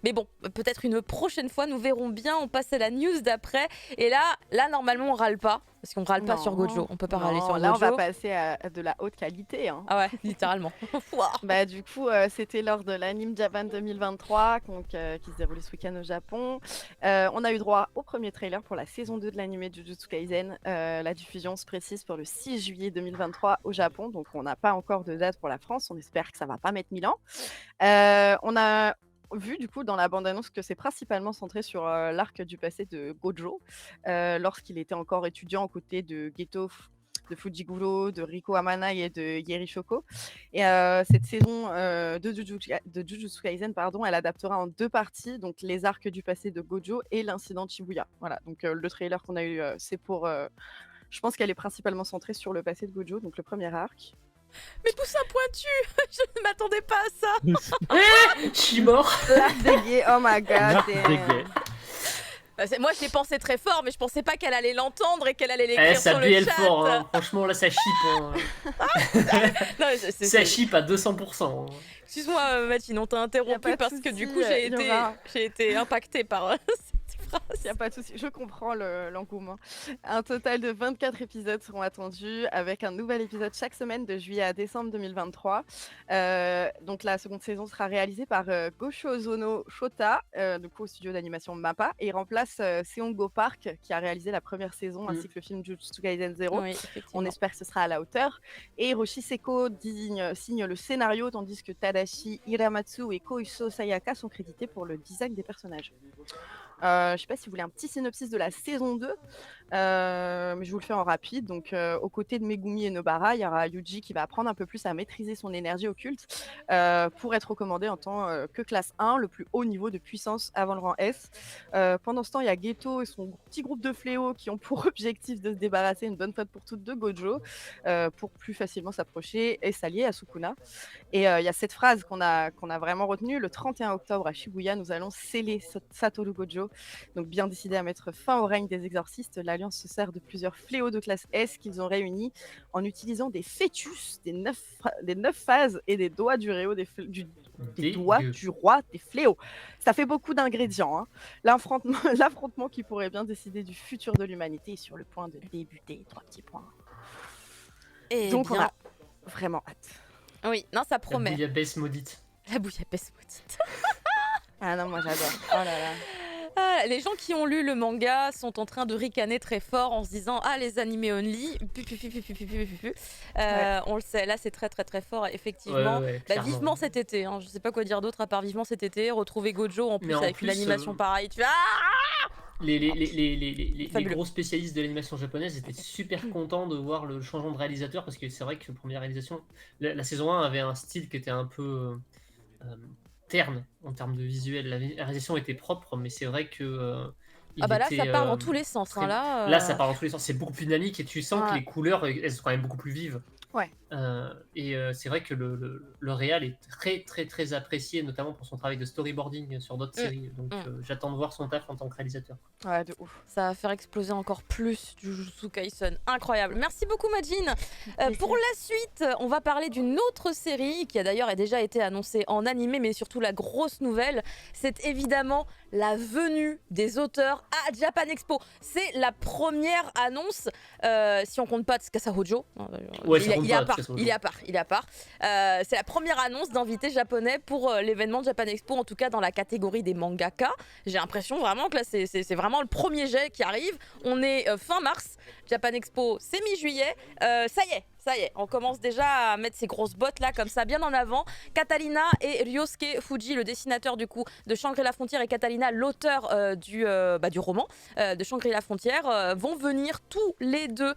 Mais bon, peut-être une prochaine fois, nous verrons bien. On passe à la news d'après. Et là, normalement, on râle pas. Parce qu'on râle pas sur Gojo. On peut pas râler sur là, Gojo. on va passer à de la haute qualité. Hein. Ah ouais, littéralement. Ouah. Bah, du coup, c'était lors de l'Anime Japan 2023 donc, qui se déroulait ce week-end au Japon. On a eu droit au premier trailer pour la saison 2 de l'anime Jujutsu Kaisen. La diffusion se précise pour le 6 juillet 2023 au Japon. Donc, on n'a pas encore de date pour la France. On espère que ça va pas mettre 1000 ans. On a vu du coup dans la bande-annonce que c'est principalement centré sur l'arc du passé de Gojo, lorsqu'il était encore étudiant aux côtés de Geto, de Fujiguro, de Riko Amanai et de Yeri Shoko. Et cette saison de Jujutsu Kaisen, elle adaptera en 2 parties, donc les arcs du passé de Gojo et l'incident de Shibuya. Voilà, donc le trailer qu'on a eu, c'est pour... je pense qu'elle est principalement centrée sur le passé de Gojo, donc le premier arc. Mais poussin pointu. Je ne m'attendais pas à ça. Je suis mort. L'arc des gays, oh my god. L'arc des gays. Moi, je l'ai pensé très fort, mais je pensais pas qu'elle allait l'entendre et qu'elle allait Eh, l'écrire ça sur le BL chat. fort, hein. Franchement, là, ça chip. Non, Ça chip à 200%. Excuse-moi, Mathilde, on t'a Y a interrompu pas de parce que du souci, coup, j'ai il y aura- été impactée par cette phrase. Il n'y a pas de souci, je comprends l'engouement. Un total de 24 épisodes seront attendus, avec un nouvel épisode chaque semaine de juillet à décembre 2023. Donc la seconde saison sera réalisée par Gosho Ozono Shota, du coup au studio d'animation MAPPA, et il remplace Seongo Park, qui a réalisé la première saison, ainsi que le film Jujutsu Kaisen 0. Oui, effectivement. On espère que ce sera à la hauteur. Et Hiroshi Seko signe le scénario, tandis que Tadashi Hiramatsu et Koiso Sayaka sont crédités pour le design des personnages. Je ne sais pas si vous voulez un petit synopsis de la saison 2, mais je vous le fais en rapide. Donc, aux côtés de Megumi et Nobara, il y aura Yuji qui va apprendre un peu plus à maîtriser son énergie occulte pour être recommandé en tant que classe 1, le plus haut niveau de puissance avant le rang S. Pendant ce temps, il y a Geto et son petit groupe de fléaux qui ont pour objectif de se débarrasser une bonne fois pour toutes de Gojo pour plus facilement s'approcher et s'allier à Sukuna. Et il y a cette phrase qu'on a vraiment retenue: le 31 octobre à Shibuya, nous allons sceller Satoru Gojo. Donc bien décidé à mettre fin au règne des exorcistes, l'Alliance se sert de plusieurs fléaux de classe S qu'ils ont réunis en utilisant des fœtus, des 9 phases et des doigts du roi des fléaux. Ça fait beaucoup d'ingrédients. Hein. L'affrontement qui pourrait bien décider du futur de l'humanité est sur le point de débuter. 3 petits points. Et Donc bien, on a vraiment hâte. oui, non, ça La promet. bouillabaisse maudite. La bouillabaisse maudite. Ah non, moi j'adore. Oh là là. Ah, les gens qui ont lu le manga sont en train de ricaner très fort en se disant ah les animés only. On le sait, là c'est très très très fort effectivement. Ouais, Bah, clairement. vivement cet été, hein. Je sais pas quoi dire d'autre à part vivement cet été, retrouver Gojo en plus Mais en avec plus, une animation pareille. Tu vois, Les Fabuleux. gros spécialistes de l'animation japonaise étaient super contents de voir le changement de réalisateur parce que c'est vrai que première réalisation, la saison 1 avait un style qui était un peu terne en termes de visuel. La réalisation était propre, mais c'est vrai que il ah bah là était, ça part dans tous les sens. très- Hein, là, Là, ça part dans tous les sens. C'est beaucoup plus dynamique et tu sens que Ouais. les couleurs, elles sont quand même beaucoup plus vives. Ouais. Et c'est vrai que le réal est très très très apprécié, notamment pour son travail de storyboarding sur d'autres séries. Donc j'attends de voir son taf en tant que réalisateur. Ouais, de ouf. Ça va faire exploser encore plus du Jujutsu Kaisen. Incroyable. Merci beaucoup Majin. Pour la suite, on va parler d'une autre série qui a d'ailleurs déjà été annoncée en animé, mais surtout la grosse nouvelle, c'est évidemment la venue des auteurs à Japan Expo. C'est la première annonce, si on compte pas Tsukasa Hojo. Ouais, si on compte il est à pas part. Tsukasa Hojo. Il est à part. C'est la première annonce d'invités japonais pour l'événement de Japan Expo, en tout cas dans la catégorie des mangaka. J'ai l'impression vraiment que là, c'est vraiment le premier jet qui arrive. On est fin mars. Japan Expo, c'est mi-juillet. Ça y est, Ça y est, on commence déjà à mettre ces grosses bottes là comme ça bien en avant. Catalina et Ryosuke Fuji, le dessinateur du coup de Shangri-La Frontière, et Catalina, l'auteur du roman de Shangri-La Frontière, vont venir tous les deux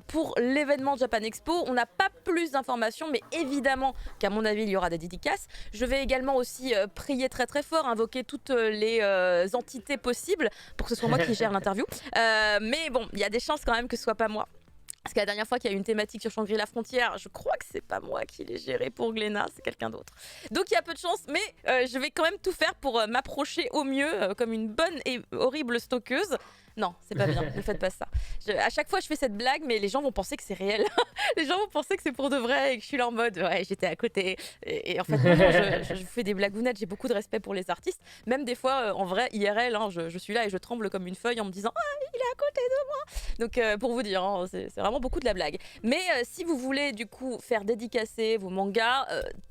pour l'événement Japan Expo. On n'a pas plus d'informations, mais évidemment qu'à mon avis il y aura des dédicaces. Je vais également aussi prier très très fort, invoquer toutes les entités possibles pour que ce soit moi qui gère l'interview. Mais bon, il y a des chances quand même que ce soit pas moi. Parce que la dernière fois qu'il y a eu une thématique sur Shangri-La Frontière, je crois que c'est pas moi qui l'ai géré pour Glénat, c'est quelqu'un d'autre. Donc il y a peu de chance, mais je vais quand même tout faire pour m'approcher au mieux comme une bonne et horrible stalkeuse. Non, c'est pas bien, ne faites pas ça. À chaque fois je fais cette blague, mais les gens vont penser que c'est réel. Les gens vont penser que c'est pour de vrai et que je suis là en mode ouais, j'étais à côté. Et en fait, non, je fais des blagounettes, j'ai beaucoup de respect pour les artistes. Même des fois, en vrai, IRL, hein, je suis là et je tremble comme une feuille en me disant ah, il est à côté de moi. Donc pour vous dire, hein, c'est vraiment beaucoup de la blague. Mais si vous voulez du coup faire dédicacer vos mangas,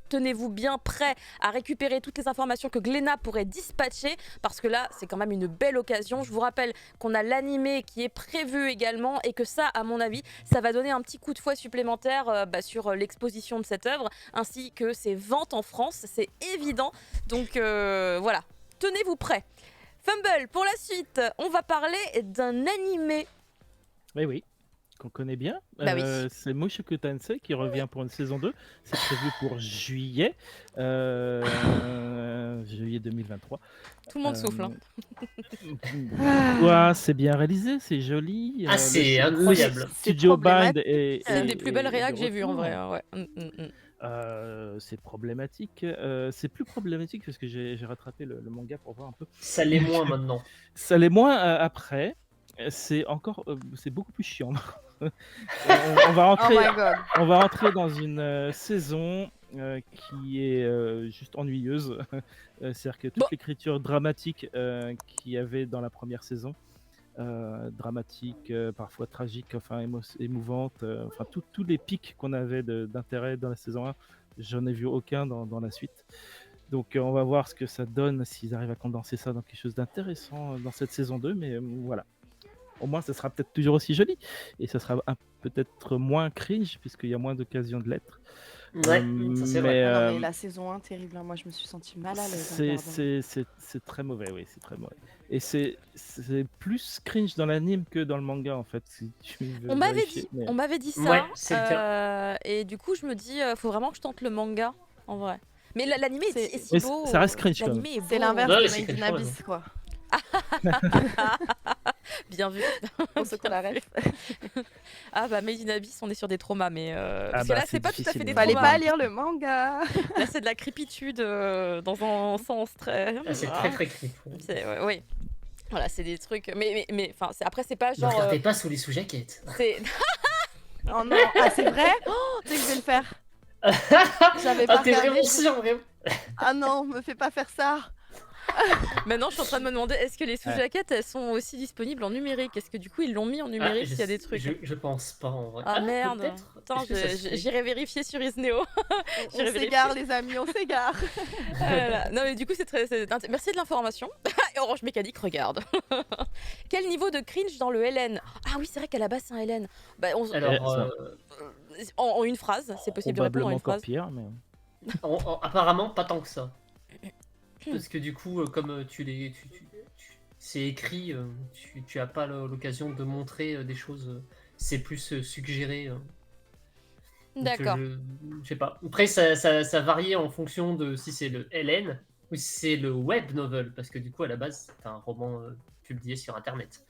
tenez-vous bien prêt à récupérer toutes les informations que Glénat pourrait dispatcher, parce que là, c'est quand même une belle occasion. Je vous rappelle qu'on a l'animé qui est prévu également, et que ça, à mon avis, ça va donner un petit coup de fouet supplémentaire sur l'exposition de cette œuvre, ainsi que ses ventes en France, c'est évident. Donc voilà, tenez-vous prêt. Fumble, pour la suite, on va parler d'un animé. Oui, qu'on connaît bien. Bah oui. C'est Mushoku Tensei qui revient pour une saison 2. C'est prévu pour juillet. Juillet 2023. Tout le monde souffle. Hein. Ouais, c'est bien réalisé, c'est joli. Ah, c'est incroyable. Studio Bind C'est une des plus belles réacs que j'ai vues en vrai. Ouais. C'est problématique. C'est plus problématique parce que j'ai rattrapé le manga pour voir un peu. Ça l'est moins maintenant. Ça l'est moins après. C'est beaucoup plus chiant. on va rentrer dans une saison qui est juste ennuyeuse. C'est-à-dire que toute l'écriture dramatique qu'il y avait dans la première saison, dramatique, parfois tragique, enfin émouvante, enfin tous les pics qu'on avait d'intérêt dans la saison 1, j'en ai vu aucun dans la suite. Donc on va voir ce que ça donne s'ils arrivent à condenser ça dans quelque chose d'intéressant dans cette saison 2, mais voilà. Au moins, ça sera peut-être toujours aussi joli. Et ça sera peut-être moins cringe, puisqu'il y a moins d'occasions de l'être. Ouais, ça c'est vrai. Non, mais la saison 1, terrible. Moi, je me suis sentie mal à l'aise. C'est très mauvais, oui, c'est très mauvais. Et c'est plus cringe dans l'anime que dans le manga, en fait. Si tu veux on m'avait vérifier, dit, mais... on m'avait dit ça. Ouais, c'est le cas. Et du coup, je me dis, faut vraiment que je tente le manga, en vrai. Mais l'anime est si beau. Ça reste cringe, quand même. C'est l'inverse Ouais, de c'est Made in quelque chose, Abyss, quoi. Bien vu. On se la ref. Ah bah Made in Abyss, on est sur des traumas, mais parce que bah, là c'est c'est pas tout à fait des Fallait traumas. pas lire le manga. Là c'est de la crépitude dans un sens très. Ah, c'est très très creep. Oui. Voilà, c'est des trucs. Mais enfin, après c'est pas Ne genre. regardez pas sous les sous-jaquettes. C'est. Oh non, c'est vrai. Tu sais que je vais le faire. J'avais Ah, pas t'es regardé. vraiment sûr, vraiment. Ah non, me fais pas faire ça. Maintenant, je suis en train de me demander, est-ce que les sous-jaquettes, elles sont aussi disponibles en numérique? Est-ce que du coup, ils l'ont mis en numérique s'il y a des trucs? Je pense pas en vrai. Ah merde. peut-être. Attends, Est-ce que ça se fait j'irai vérifier sur Isneo. On s'égare, les amis, on s'égare. Voilà. Non, mais du coup, merci de l'information. Et Orange Mécanique, regarde. Quel niveau de cringe dans le LN? Ah oui, c'est vrai qu'à la base, c'est un LN. Bah, Alors, en une phrase, c'est possible de répondre en une encore phrase. pire, mais... apparemment, pas tant que ça. Parce que du coup, comme c'est écrit, tu as pas l'occasion de montrer des choses. C'est plus suggéré. Donc, D'accord. je sais pas. Après, ça varie en fonction de si c'est le LN ou si c'est le web novel. Parce que du coup, à la base, c'est un roman publié sur Internet.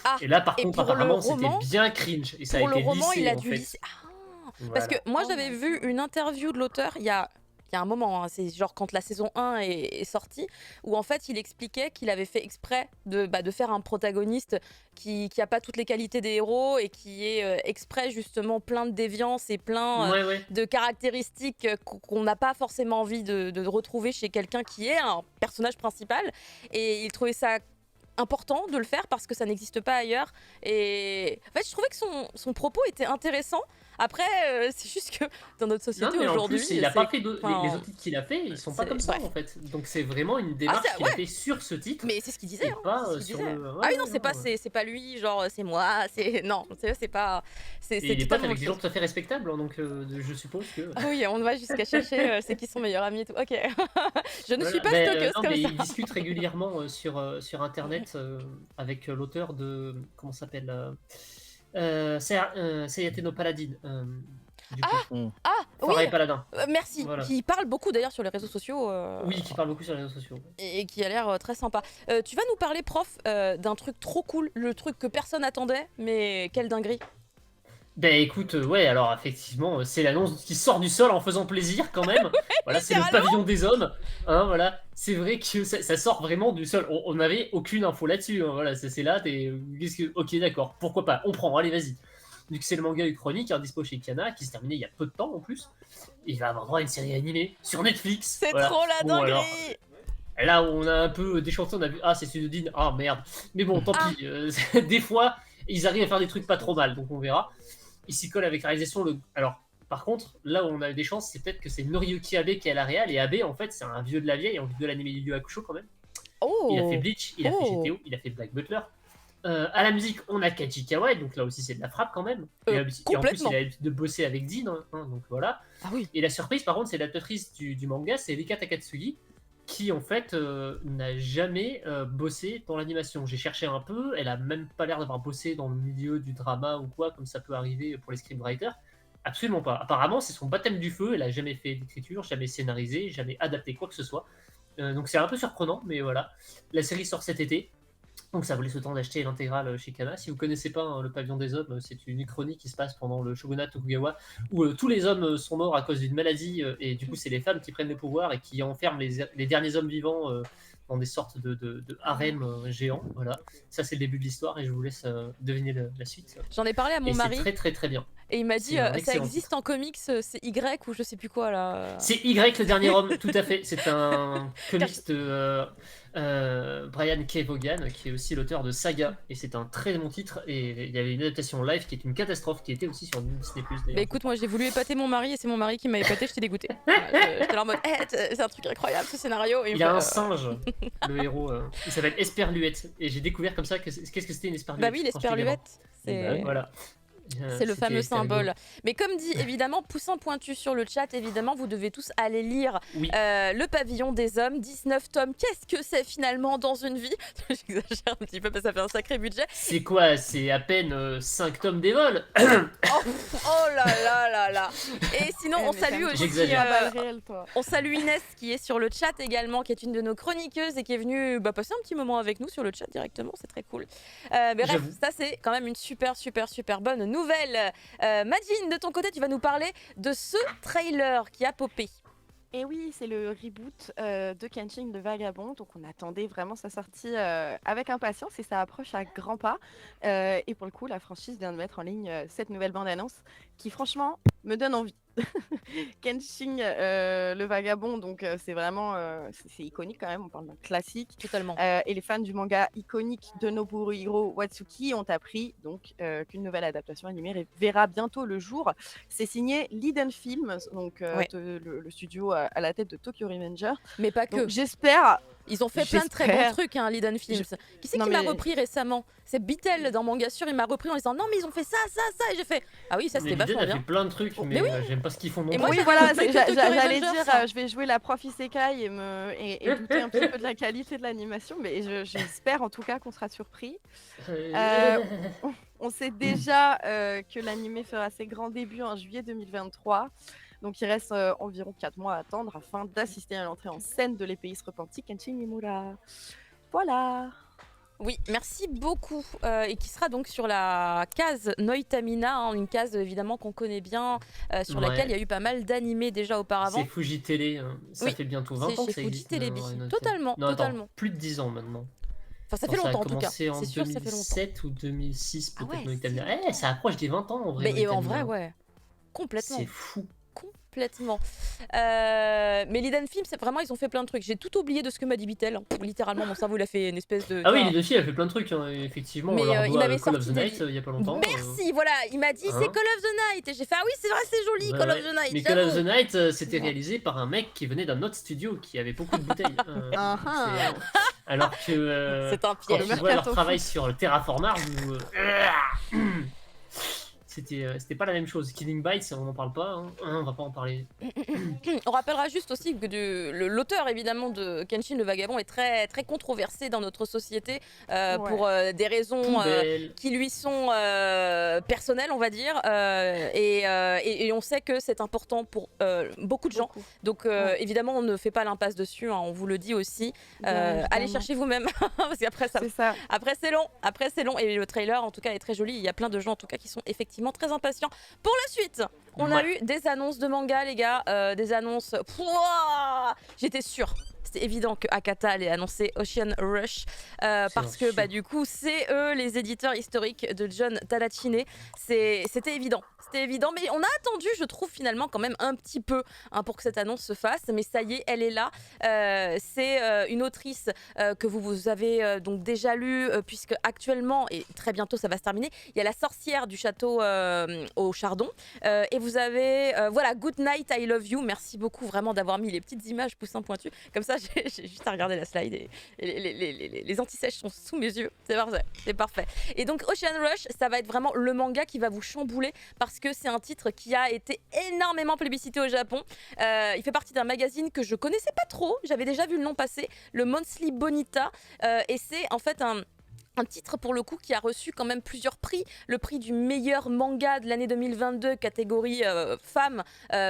Ah, et là, par et contre, pour le apparemment, roman- c'était bien cringe. Et ça a Pour été le roman, lissé, il a en dû fait. lisser. Ah, Voilà. parce que moi, j'avais vu une interview de l'auteur il y a un moment, hein, c'est genre quand la saison 1 est sortie, où en fait il expliquait qu'il avait fait exprès de faire un protagoniste qui a pas toutes les qualités des héros et qui est exprès justement plein de déviance et plein Ouais. de caractéristiques qu'on n'a pas forcément envie de retrouver chez quelqu'un qui est un personnage principal. Et il trouvait ça important de le faire parce que ça n'existe pas ailleurs. Et en fait, je trouvais que son propos était intéressant. Après, c'est juste que dans notre Non, société mais en aujourd'hui, plus, il a c'est- pas fait les enfin, autres titres qu'il a fait, ils sont pas c'est- comme ça bref. en fait. Donc c'est vraiment une démarche ça, qu'il a ouais. fait sur ce titre Mais c'est ce qu'il disait, et hein, pas c'est ce qu'il sur disait. le. Ah Ouais, oui, non, ouais, c'est pas, ouais. c'est pas lui, genre c'est moi, c'est non, c'est pas, c'est Et il est pote totalement avec autre des gens chose. tout à fait respectables, hein, donc je suppose que. Ah oui, on va jusqu'à chercher c'est qui son meilleur ami et tout. Ok, je ne suis Voilà. pas Mais, stalkeuse non, comme mais ça. il discute régulièrement sur internet avec l'auteur de. Comment ça s'appelle Sayate no Paladin. Du coup. Ah oui, Forêt Paladin. merci. Voilà. Qui parle beaucoup d'ailleurs sur les réseaux sociaux. Oui, qui parle beaucoup sur les réseaux sociaux. Et qui a l'air très sympa. Tu vas nous parler, prof, d'un truc trop cool, le truc que personne attendait, mais quelle dinguerie. Ben écoute, ouais, alors effectivement, c'est l'annonce qui sort du sol en faisant plaisir quand même. Voilà, c'est le pavillon des hommes. Hein, voilà, c'est vrai que ça sort vraiment du sol. On n'avait aucune info là-dessus. Hein, voilà, c'est là, ok, d'accord, pourquoi pas, on prend, allez, vas-y. Vu que c'est le manga Uchronique, dispo chez Kana, qui s'est terminé il y a peu de temps en plus, il va avoir droit à une série animée sur Netflix. C'est Voilà. trop la Bon, dinguerie. alors, là, on a un peu déchanté, on a vu, c'est Sudodine, merde. Mais bon, tant pis, des fois, ils arrivent à faire des trucs pas trop mal, donc on verra. Il s'y colle avec la réalisation. Alors, par contre, là où on a des chances, c'est peut-être que c'est Noriyuki Abe qui est à la réal, et Abe, en fait, c'est un vieux de la vieille, en de l'anime Yu Yu Hakusho quand même. Oh. Il a fait Bleach, il a fait GTO, il a fait Black Butler. À la musique, on a Kaji Kawai, donc là aussi c'est de la frappe quand même. Et en plus, il a l'habitude de bosser avec Dean, donc voilà. Ah oui. Et la surprise, par contre, c'est l'adaptatrice du manga, c'est Rika Takatsugi, qui en fait n'a jamais bossé dans l'animation. J'ai cherché un peu, elle a même pas l'air d'avoir bossé dans le milieu du drama ou quoi, comme ça peut arriver pour les scriptwriters. Absolument pas. Apparemment, c'est son baptême du feu, elle a jamais fait d'écriture, jamais scénarisé, jamais adapté quoi que ce soit. Donc c'est un peu surprenant, mais voilà. La série sort cet été. Donc ça vous laisse le temps d'acheter l'intégrale chez Kana. Si vous connaissez pas le pavillon des hommes, c'est une uchronie qui se passe pendant le shogunat Tokugawa, où tous les hommes sont morts à cause d'une maladie, et du coup c'est les femmes qui prennent le pouvoir et qui enferment les derniers hommes vivants dans des sortes de harem géants. Voilà, ça c'est le début de l'histoire et je vous laisse deviner la suite. J'en ai parlé à mon mari. C'est très très très bien. Et il m'a dit, C'est un ça excellent existe titre. en comics, c'est Y ou je sais plus quoi là. C'est Y le dernier homme, tout à fait. C'est un comics de Brian K. Vaughan, qui est aussi l'auteur de Saga, et c'est un très bon titre. Et il y avait une adaptation live qui est une catastrophe, qui était aussi sur Disney+. Bah écoute, moi j'ai voulu épater mon mari et c'est mon mari qui m'a épaté, j'étais dégoûtée. Voilà, j'étais là en mode, c'est un truc incroyable ce scénario. Et Il a un singe, le héros. Il s'appelle Esperluette, et j'ai découvert comme ça qu'est-ce que c'était une Esperluette. Bah oui, l'esperluette, c'est Voilà. C'est le fameux symbole. Mais comme dit, évidemment, poussant pointu sur le chat, évidemment, vous devez tous aller lire Le Pavillon des Hommes, 19 tomes. Qu'est-ce que c'est finalement dans une vie? J'exagère un petit peu parce que ça fait un sacré budget. C'est quoi? C'est à peine 5 tomes d'évol. Oh là là là là. Et sinon, on salue aussi... on salue Inès qui est sur le chat également, qui est une de nos chroniqueuses et qui est venue passer un petit moment avec nous sur le chat directement, c'est très cool. Mais bref, ça c'est quand même une super bonne nouvelle. Madine, de ton côté, tu vas nous parler de ce trailer qui a popé. Et oui, c'est le reboot de Kenshin le Vagabond, donc on attendait vraiment sa sortie avec impatience et ça approche à grands pas. Et pour le coup, la franchise vient de mettre en ligne cette nouvelle bande-annonce qui franchement me donne envie. Kenshin le Vagabond, donc c'est vraiment c'est iconique quand même, on parle d'un classique. Totalement. Et les fans du manga iconique de Nobuhiro Watsuki ont appris donc qu'une nouvelle adaptation animée verra bientôt le jour. C'est signé Liden Films, donc le studio à la tête de Tokyo Revenger. Mais pas que. J'espère. Ils ont fait plein de très bons trucs, hein, Liden Films. Qui c'est qui m'a repris récemment? C'est Beatle dans Manga Sur, il m'a repris en disant non, mais ils ont fait ça. Et j'ai fait ah oui, ça c'était vachement bien. Il a fait plein de trucs, mais j'aime pas ce qu'ils font non plus. Oui, voilà, j'allais dire, je vais jouer la prof Isekai et douter un petit peu de la qualité de l'animation, mais j'espère en tout cas qu'on sera surpris. On sait déjà que l'animé fera ses grands débuts en juillet 2023. Donc il reste environ 4 mois à attendre afin d'assister à l'entrée en scène de l'épéiste repenti Kenshin Mimura. Voilà. Oui, merci beaucoup. Et qui sera donc sur la case Noitamina, hein, une case évidemment qu'on connaît bien, sur laquelle il y a eu pas mal d'animés déjà auparavant. C'est Fuji Télé, ça fait bientôt 20 ans que ça existe. C'est chez Fuji Télé, totalement. Attends, plus de 10 ans maintenant. Enfin, ça fait longtemps en tout cas. C'est en 2007 ou 2006 peut-être Noitamina. Ça approche des 20 ans en vrai. Mais en vrai, ouais. Complètement. C'est fou. Complètement. Mais l'Eden Film, c'est vraiment, ils ont fait plein de trucs. J'ai tout oublié de ce que m'a dit Bitel. Littéralement, mon cerveau, il a fait une espèce de. Ah oui, les deux filles, elle fait plein de trucs, hein, effectivement. Mais, On leur il doit m'avait Call of the sorti des Night il y a pas longtemps. Merci, voilà, il m'a dit Hein. c'est Call of the Night. Et j'ai fait ah oui, c'est vrai, c'est joli, Ouais, Call ouais. of the Night. Mais Call of the j'avoue. Night, c'était réalisé par un mec qui venait d'un autre studio qui avait beaucoup de bouteilles. Ah, ah. Alors que C'est un quand piège. tu vois leur Mercato travail sur le Terraformars, c'était pas la même chose. Killing Bites, on n'en parle pas, hein. On va pas en parler. On rappellera juste aussi que l'auteur évidemment de Kenshin le Vagabond est très, très controversé dans notre société Ouais. pour des raisons Poubelle. qui lui sont personnelles, on va dire, et on sait que c'est important pour beaucoup de gens. Beaucoup. Donc Ouais. évidemment, on ne fait pas l'impasse dessus, hein, on vous le dit aussi. Bien Allez évidemment. chercher vous-même, parce qu'après ça. C'est ça. Après c'est long, et le trailer en tout cas est très joli. Il y a plein de gens en tout cas qui sont effectivement très impatients pour la suite. On a eu des annonces de manga, les gars, des annonces. Pouah, j'étais sûre. C'était évident que Akata allait annoncer Ocean Rush parce que bah, du coup c'est eux les éditeurs historiques de John Tadachine. C'était évident. C'était évident, mais on a attendu, je trouve, finalement, quand même un petit peu pour que cette annonce se fasse. Mais ça y est, elle est là. C'est une autrice que vous avez donc déjà lue, puisque actuellement, et très bientôt ça va se terminer, il y a La sorcière du château au Chardon. Et vous avez, voilà, Good Night, I Love You. Merci beaucoup vraiment d'avoir mis les petites images poussins pointus. Comme ça, j'ai juste à regarder la slide et les anti-sèches sont sous mes yeux. C'est parfait, c'est parfait. Et donc Ocean Rush, ça va être vraiment le manga qui va vous chambouler parce que c'est un titre qui a été énormément plébiscité au Japon. Il fait partie d'un magazine que je connaissais pas trop. J'avais déjà vu le nom passer, le Monthly Bonita. Et c'est en fait un titre pour le coup qui a reçu quand même plusieurs prix. Le prix du meilleur manga de l'année 2022, catégorie femme,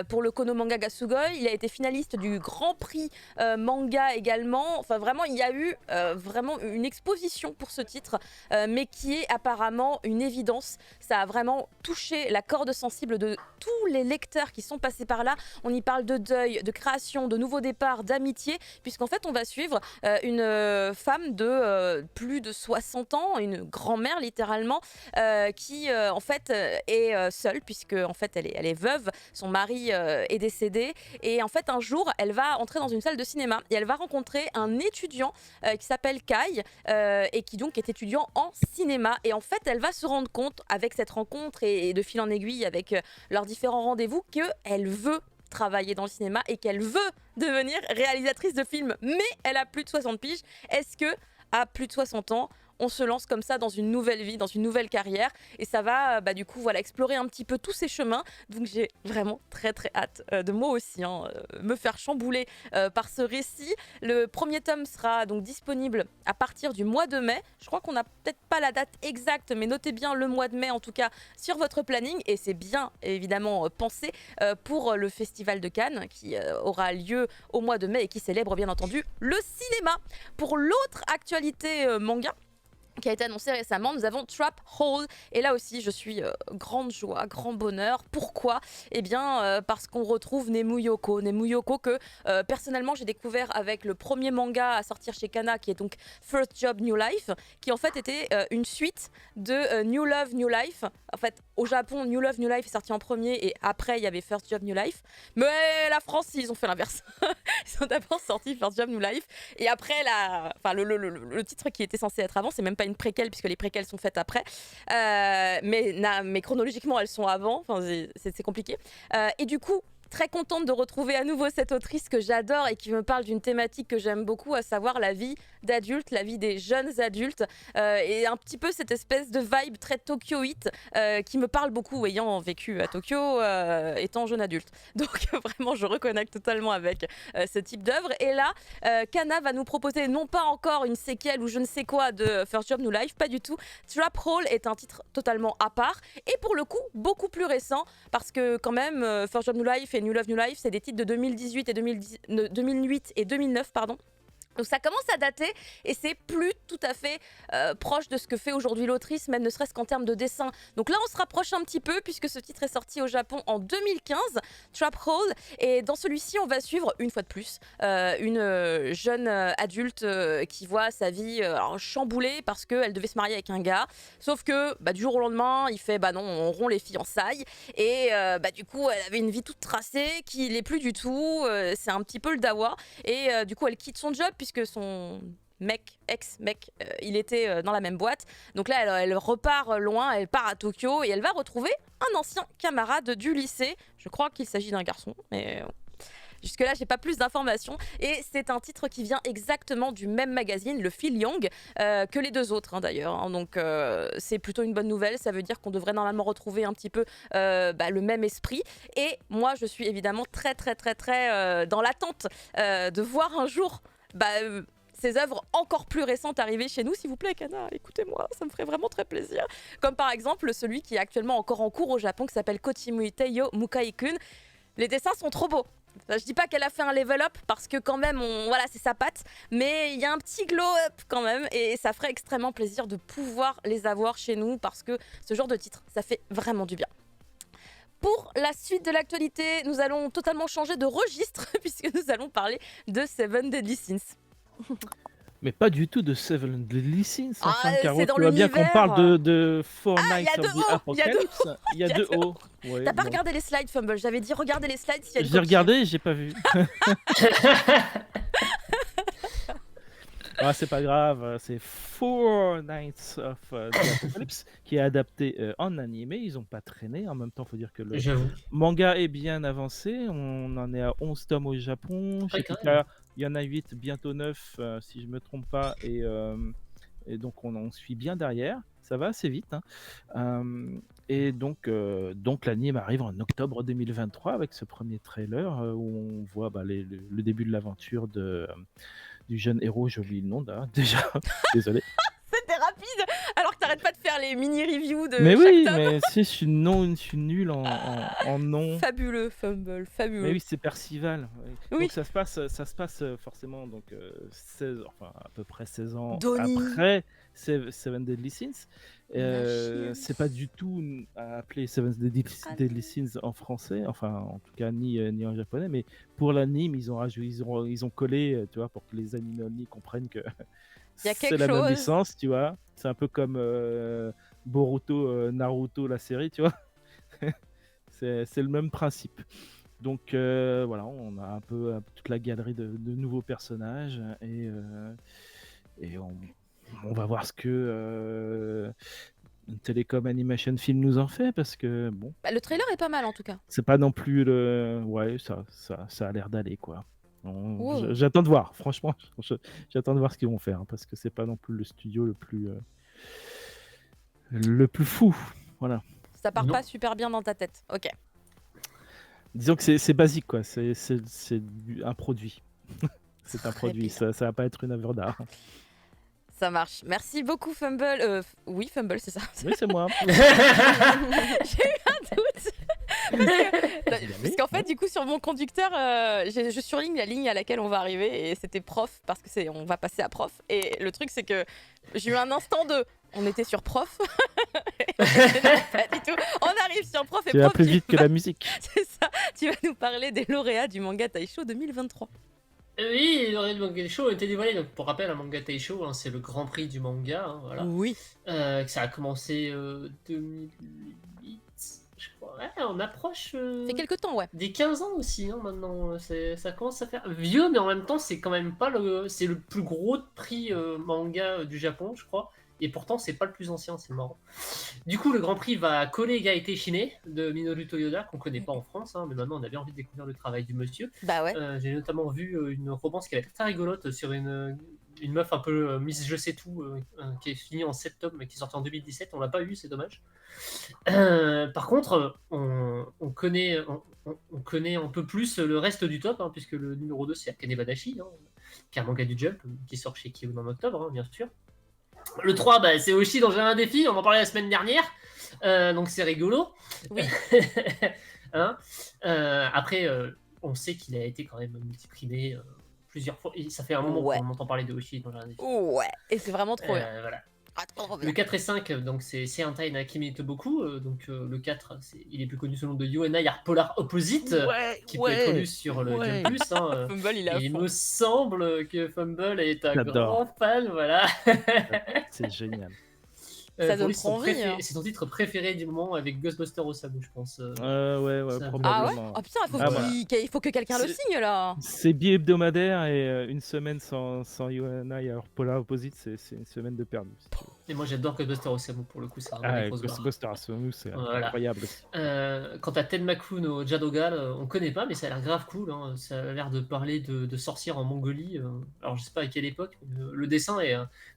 pour le Kono Manga Gasugoi. Il a été finaliste du Grand Prix manga également. Enfin vraiment, il y a eu vraiment une exposition pour ce titre, mais qui est apparemment une évidence. Ça a vraiment touché la corde sensible de tous les lecteurs qui sont passés par là. On y parle de deuil, de création, de nouveaux départs, d'amitié, puisqu'en fait on va suivre une femme de plus de 60 ans, une grand-mère littéralement, qui en fait est seule puisque en fait elle est veuve, son mari est décédé et en fait un jour elle va entrer dans une salle de cinéma et elle va rencontrer un étudiant qui s'appelle Kai et qui donc est étudiant en cinéma et en fait elle va se rendre compte avec cette rencontre et de fil en aiguille avec leurs différents rendez-vous qu'elle veut travailler dans le cinéma et qu'elle veut devenir réalisatrice de films, mais elle a plus de 60 piges. Est-ce que à plus de 60 ans, on se lance comme ça dans une nouvelle vie, dans une nouvelle carrière et ça va du coup voilà explorer un petit peu tous ces chemins. Donc j'ai vraiment très très hâte de moi aussi me faire chambouler par ce récit. Le premier tome sera donc disponible à partir du mois de mai. Je crois qu'on n'a peut-être pas la date exacte, mais notez bien le mois de mai en tout cas sur votre planning et c'est bien évidemment pensé pour le Festival de Cannes qui aura lieu au mois de mai et qui célèbre bien entendu le cinéma. Pour l'autre actualité manga qui a été annoncé récemment, nous avons Trap Hole et là aussi je suis grande joie, grand bonheur. Pourquoi ? Eh bien parce qu'on retrouve Nemu Yoko que personnellement j'ai découvert avec le premier manga à sortir chez Kana qui est donc First Job New Life, qui en fait était une suite de New Love New Life. En fait au Japon New Love New Life est sorti en premier et après il y avait First Job New Life, mais la France ils ont fait l'inverse. Ils ont d'abord sorti First Job New Life et après le titre qui était censé être avant, c'est même pas une préquelle puisque les préquelles sont faites après, mais chronologiquement elles sont avant, enfin, c'est compliqué et du coup très contente de retrouver à nouveau cette autrice que j'adore et qui me parle d'une thématique que j'aime beaucoup, à savoir la vie d'adulte, la vie des jeunes adultes et un petit peu cette espèce de vibe très tokyoïte qui me parle beaucoup ayant vécu à Tokyo étant jeune adulte. Donc vraiment je reconnecte totalement avec ce type d'œuvre et là Kana va nous proposer non pas encore une séquelle ou je ne sais quoi de First Job New Life, pas du tout. Trap Hole est un titre totalement à part et pour le coup beaucoup plus récent parce que quand même First Job New Life et New Love New Life c'est des titres de 2008 et 2009 pardon. Donc ça commence à dater et c'est plus tout à fait proche de ce que fait aujourd'hui l'autrice, même ne serait-ce qu'en termes de dessin. Donc là on se rapproche un petit peu puisque ce titre est sorti au Japon en 2015, Trap Hole, et dans celui-ci on va suivre une fois de plus une jeune adulte qui voit sa vie chamboulée parce qu'elle devait se marier avec un gars, sauf que du jour au lendemain il fait non, on rompt les fiançailles et du coup elle avait une vie toute tracée qui l'est plus du tout, c'est un petit peu le dawa et du coup elle quitte son job puisque son ex-mec, il était dans la même boîte. Donc là, elle repart loin, elle part à Tokyo et elle va retrouver un ancien camarade du lycée. Je crois qu'il s'agit d'un garçon, mais jusque-là, j'ai pas plus d'informations. Et c'est un titre qui vient exactement du même magazine, le Phil Young, que les deux autres d'ailleurs. Donc c'est plutôt une bonne nouvelle. Ça veut dire qu'on devrait normalement retrouver un petit peu le même esprit. Et moi, je suis évidemment très dans l'attente de voir un jour ces œuvres encore plus récentes arriver chez nous. S'il vous plaît, Kana, écoutez-moi, ça me ferait vraiment très plaisir. Comme par exemple celui qui est actuellement encore en cours au Japon, qui s'appelle Kochimui Teiyo Mukai-kun. Les dessins sont trop beaux. Je dis pas qu'elle a fait un level up parce que quand même, c'est sa patte, mais il y a un petit glow up quand même et ça ferait extrêmement plaisir de pouvoir les avoir chez nous parce que ce genre de titre, ça fait vraiment du bien. Pour la suite de l'actualité, nous allons totalement changer de registre puisque nous allons parler de Seven Deadly Sins. Mais pas du tout de Seven Deadly Sins, enfin, Caro, c'est dans tu vois bien l'univers. qu'on parle de Four Ah, il y Nights a of deux the O, il y a deux Apocalypse. Il y a deux O. Ouais, T'as pas bon. regardé les slides, Fumble? J'avais dit regardez les slides s'il y a une J'ai coquille. regardé, j'ai pas vu. Ah, c'est pas grave, c'est Four Nights of the Apocalypse qui est adapté en animé. Ils ont pas traîné. En même temps, faut dire que le J'avoue. manga est bien avancé. On en est à 11 tomes au Japon. Chez quand Pika, il y en a 8, bientôt 9, si je me trompe pas. Et donc, on suit bien derrière. Ça va assez vite. Et donc l'anime arrive en octobre 2023 avec ce premier trailer où on voit le début de l'aventure du jeune héros. J'ai oublié le nom déjà. Désolé. C'était rapide, alors que t'arrêtes pas de faire les mini-reviews de Mais chaque oui, tome. mais je suis nul en nom. Fabuleux, Fumble, fabuleux. Mais oui, c'est Percival. Oui. Donc ça se passe forcément donc 16, enfin à peu près 16 ans Donnie. après Seven Deadly Sins. C'est pas du tout appelé Seven Deadly Sins en français, enfin en tout cas ni en japonais, mais pour l'anime ils ont collé, tu vois, pour que les animés comprennent que Il y a c'est quelque la même chose. licence, tu vois. C'est un peu comme Boruto, Naruto, la série, tu vois. c'est le même principe. Donc voilà, on a un peu toute la galerie de nouveaux personnages et on va voir ce que Telecom Animation Film nous en fait parce que bon. Le trailer est pas mal en tout cas. C'est pas non plus le. Ouais, ça a l'air d'aller quoi. Wow. J'attends de voir, franchement, j'attends de voir ce qu'ils vont faire parce que c'est pas non plus le studio le plus fou. Voilà. Ça part Non. pas super bien dans ta tête. Ok. Disons que c'est basique quoi, c'est un produit. C'est un Très produit, bien. ça va pas être une œuvre d'art. Ça marche. Merci beaucoup, Fumble. Oui, Fumble, c'est ça. Oui, c'est moi. J'ai eu un doute. Parce qu'en fait, du coup, sur mon conducteur, je surligne la ligne à laquelle on va arriver et c'était prof parce que on va passer à prof. Et le truc, c'est que j'ai eu un instant de. On était sur prof. Pas du tout. On arrive sur prof et Tu vas prof. plus vite que la musique. C'est ça. Tu vas nous parler des lauréats du manga Taisho 2023. Oui, le lauréat du manga Taisho a été dévoilé. Donc, pour rappel, un manga Taisho, c'est le grand prix du manga. Voilà. Oui. Ça a commencé 2008, je crois. Ouais, on approche Fait quelques temps, ouais. des 15 ans aussi, maintenant. Ça commence à faire vieux, mais en même temps, c'est quand même pas c'est le plus gros prix manga du Japon, je crois. Et pourtant, c'est pas le plus ancien, c'est marrant. Du coup, le Grand Prix va coller Gaete Shine de Minoru Toyoda, qu'on connaît pas en France, mais maintenant on avait envie de découvrir le travail du monsieur. Bah ouais. J'ai notamment vu une romance qui avait été très rigolote sur une meuf un peu Miss Je sais tout, qui est finie en 7 tomes, mais qui est sortie en 2017. On l'a pas eu, c'est dommage. Par contre, on connaît un peu plus le reste du top, puisque le numéro 2 c'est Akane Badashi, qui est un manga du Jump, qui sort chez Kiyun en octobre, bien sûr. Le 3, c'est Oshi dans J'ai un défi, on en parlait la semaine dernière, donc c'est rigolo. Oui. Après, on sait qu'il a été quand même multiprimé plusieurs fois. Et ça fait un moment Ouais. qu'on entend parler de Hoshi dans Jardin des Filles. Ouais, et c'est vraiment trop bien. Voilà. Ah, trop bien. Le 4 et 5, donc c'est Sentai Nakimi Toboku. Donc le 4, il est plus connu sous le nom de UNI Art Polar Opposite, qui peut être lu sur le Jump Plus. Hein, Fumble, il est à et il fond. me semble que Fumble est un J'adore. grand fan, voilà. C'est génial. Ça Pour donne lui, trop envie, hein. c'est son titre préféré du moment avec Ghostbuster Osamu, je pense. Ouais, ça- Ah ouais. probablement. Oh putain, Ah, voilà. il faut que quelqu'un le C'est- signe là. C'est bi-hebdomadaire et une semaine sans UNI, alors Polar Opposite, c'est une semaine de perdu. Si tu veux. Et moi j'adore Ghostbuster Osamu pour le coup, c'est vraiment Ah, des grosses barres. Ghostbusters Asomu, c'est Voilà. incroyable aussi. Quant à Tenmaku no Jadogal, on connaît pas, mais ça a l'air grave cool. Hein. Ça a l'air de parler de sorcières en Mongolie. Alors je sais pas à quelle époque, mais, le dessin